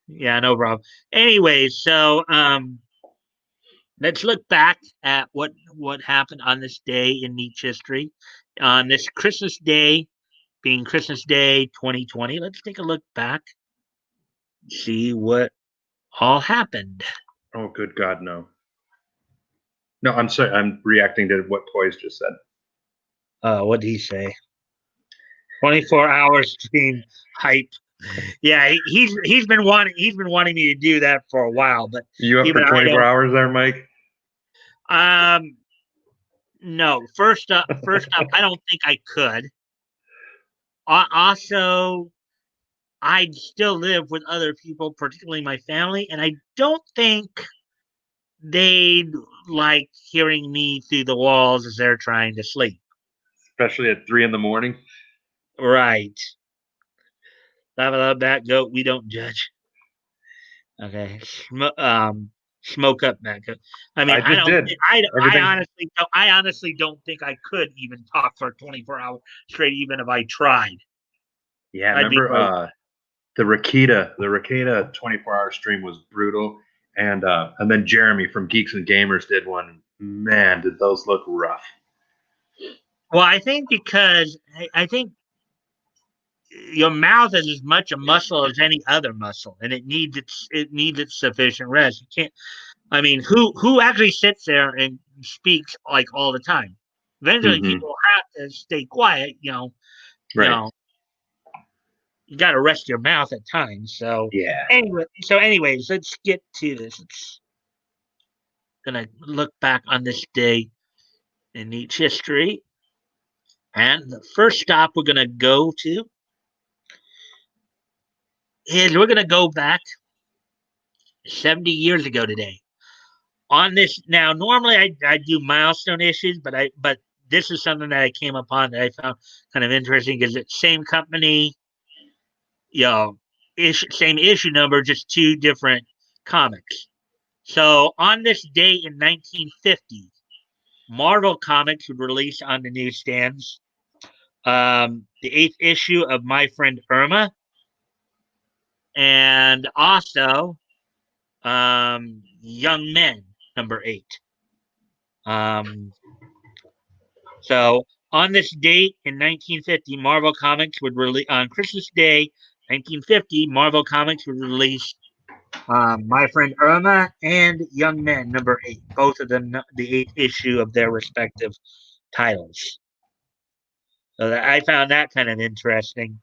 yeah, no problem. Anyways, so let's look back at what happened on this day in Nietzsche history, on this Christmas Day, being Christmas Day 2020. Let's take a look back, see what all happened. Oh, good God, no. No, I'm sorry. I'm reacting to what Toys just said. What did he say? 24-hour stream hype. Yeah, he's been wanting me to do that for a while, but you up for 24 hours there, Mike? No. First up, I don't think I could. Also, I still live with other people, particularly my family, and I don't think they'd like hearing me through the walls as they're trying to sleep. Especially at 3 a.m. Right. Laugh out that goat. We don't judge. Okay. Smoke up, Matt. I mean, I honestly don't think I could even talk for 24 hours straight, even if I tried. Yeah, remember the Rakita 24-hour stream was brutal, and then Jeremy from Geeks and Gamers did one. Man, did those look rough. Well, I think because I think your mouth is as much a muscle as any other muscle, and it needs its sufficient rest. You can't. I mean, who actually sits there and speaks like all the time? Eventually, people have to stay quiet. Right. You got to rest your mouth at times. So yeah. Anyways, let's get to this. It's gonna look back on this day in each history, and the first stop we're gonna go to is we're gonna go back 70 years ago today. On this now, normally I do milestone issues, but this is something that I came upon that I found kind of interesting because it's same company, same issue number, just two different comics. So on this day in 1950, Marvel Comics would release on the newsstands the 8th issue of My Friend Irma, and also Young Men number 8. So on this date in 1950, Marvel Comics would release on Christmas Day, 1950. Marvel Comics would release My Friend Irma, and Young Men, number 8. Both of them, the 8th issue of their respective titles. So I found that kind of interesting.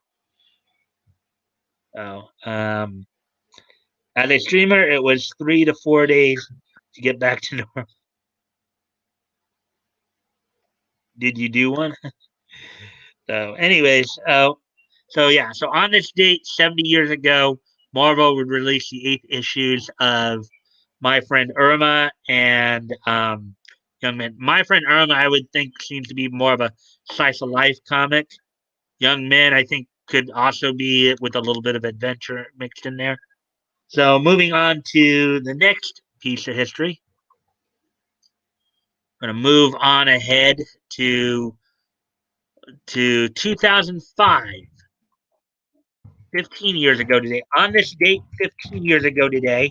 So, as a streamer, it was 3 to 4 days to get back to normal. Did you do one? So, anyways, so on this date, 70 years ago, Marvel would release the 8th issues of My Friend Irma and Young Men. My Friend Irma, I would think, seems to be more of a slice of life comic. Young Men, I think, could also be with a little bit of adventure mixed in there. So, moving on to the next piece of history. I'm going to move on ahead to 2005. 15 years ago today. On this date, 15 years ago today,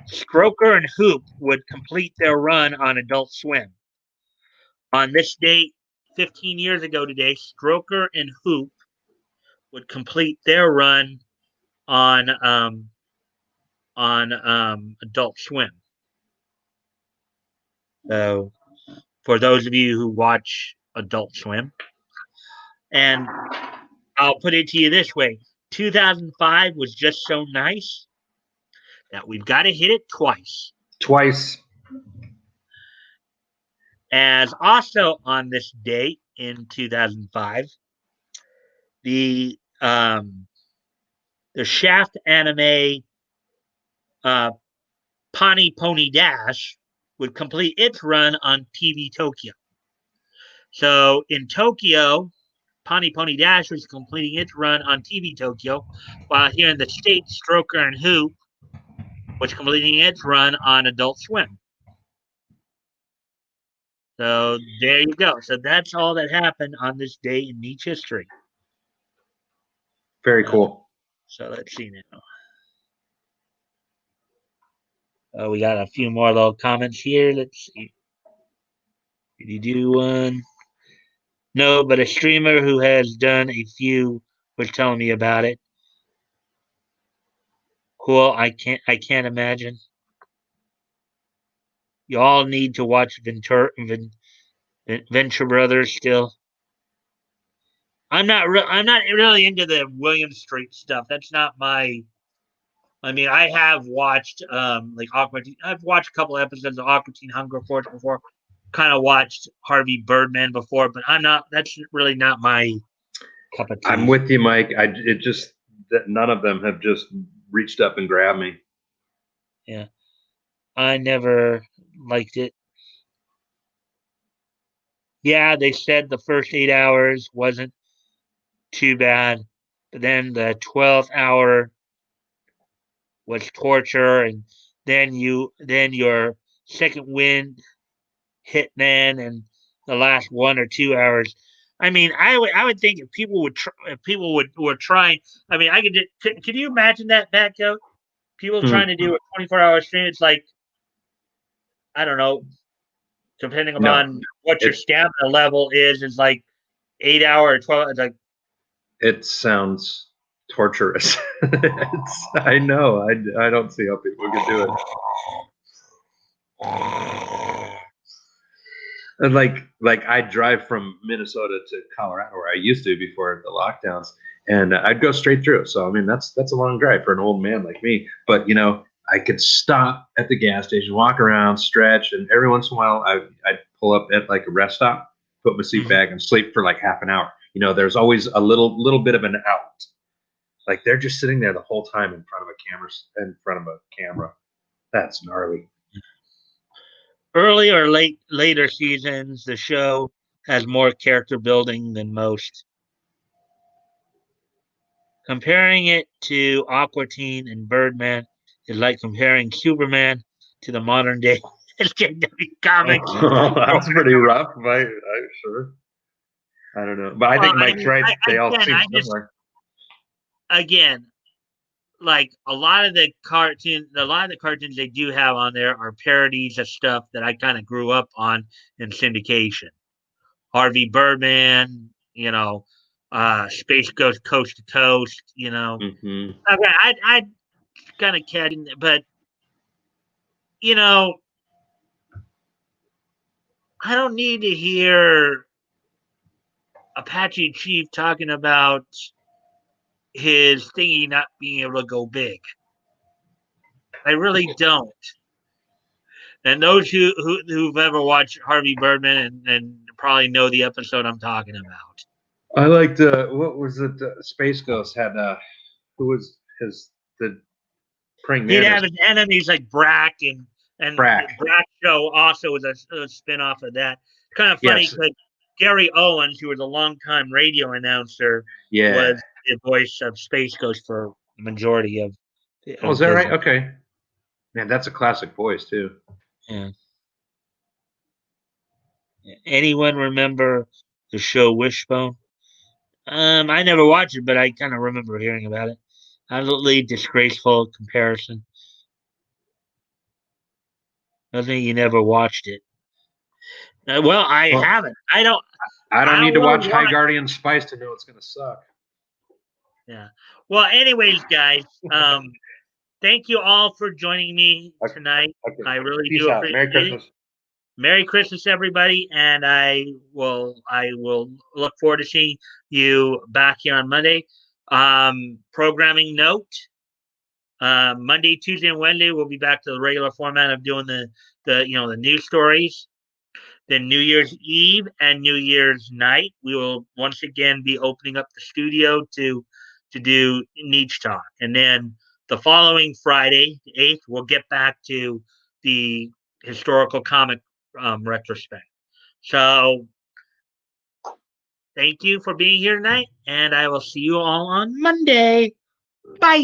Stroker and Hoop would complete their run on Adult Swim. On this date, 15 years ago today, Stroker and Hoop would complete their run on Adult Swim. So, for those of you who watch Adult Swim, and I'll put it to you this way: 2005 was just so nice that we've got to hit it twice. Twice. As also on this date in 2005, the Shaft anime Pani Pony Dash would complete its run on TV Tokyo. So in Tokyo, Pani Pony Dash was completing its run on TV Tokyo, while here in the States, Stroker and Hoop was completing its run on Adult Swim. So there you go. So that's all that happened on this day in niche history. Very cool. So let's see now. We got a few more little comments here. Let's see. Did you do one? No, but a streamer who has done a few was telling me about it. Cool. I can't imagine. You all need to watch Venture Brothers still. I'm not really into the William Street stuff. That's not my. I mean, I have watched like Aqua Teen. I've watched a couple episodes of Aqua Teen Hunger Force before. Kind of watched Harvey Birdman before, but I'm not. That's really not my cup of tea. I'm with you, Mike. None of them have just reached up and grabbed me. Yeah, I never liked it. Yeah, they said the first 8 hours wasn't too bad, but then the 12th hour was torture, and then your second wind hit then, and the last 1 or 2 hours. I mean, I would think if people were trying. I mean, could you imagine that, Batgoat? People trying to do a 24-hour stream. It's like, I don't know, depending upon what your stamina level is. It's like 8 hour or 12. It's like, it sounds torturous. I know. I don't see how people could do it. And like I drive from Minnesota to Colorado, where I used to before the lockdowns, and I'd go straight through. So I mean, that's a long drive for an old man like me. But I could stop at the gas station, walk around, stretch, and every once in a while, I'd pull up at like a rest stop, put my seat back, and sleep for like half an hour. There's always a little bit of an out. Like they're just sitting there the whole time in front of a camera. That's gnarly. Early or later seasons, the show has more character building than most. Comparing it to Aqua Teen and Birdman is like comparing Superman to the modern day SJW comics. That's pretty rough, right? I'm sure. I don't know, but I think Mike's right. They all seem similar. Again, like a lot of the cartoons they do have on there are parodies of stuff that I kind of grew up on in syndication. Harvey Birdman, Space Ghost Coast to Coast, Mm-hmm. Okay, kind of catching, but you know, I don't need to hear Apache Chief talking about his thingy not being able to go big. I really don't. And those who've ever watched Harvey Birdman and probably know the episode I'm talking about. I liked what was it? Space Ghost had who was the praying He'd mantis? have his enemies like Brack and Brack. Brack Show also was a spin-off of that. Kind of funny Yes. because Gary Owens, who was a longtime radio announcer, Yeah. was the voice of Space Ghost for the majority of. Oh, is that right? Okay. Man, that's a classic voice too. Yeah. Anyone remember the show Wishbone? I never watched it, but I kind of remember hearing about it. Absolutely disgraceful comparison. I think you never watched it. Well, I haven't. I don't need to really watch High Guardian Spice to know it's going to suck. Yeah. Well, anyways, guys, thank you all for joining me tonight. Okay. I really Peace do out. appreciate Merry Christmas. it. Merry Christmas, everybody, and I will look forward to seeing you back here on Monday. Programming note: Monday, Tuesday, and Wednesday we'll be back to the regular format of doing the news stories. Then New Year's Eve and New Year's night, we will once again be opening up the studio to do Niche Talk. And then the following Friday, the 8th, we'll get back to the historical comic retrospect. So thank you for being here tonight, and I will see you all on Monday. Bye.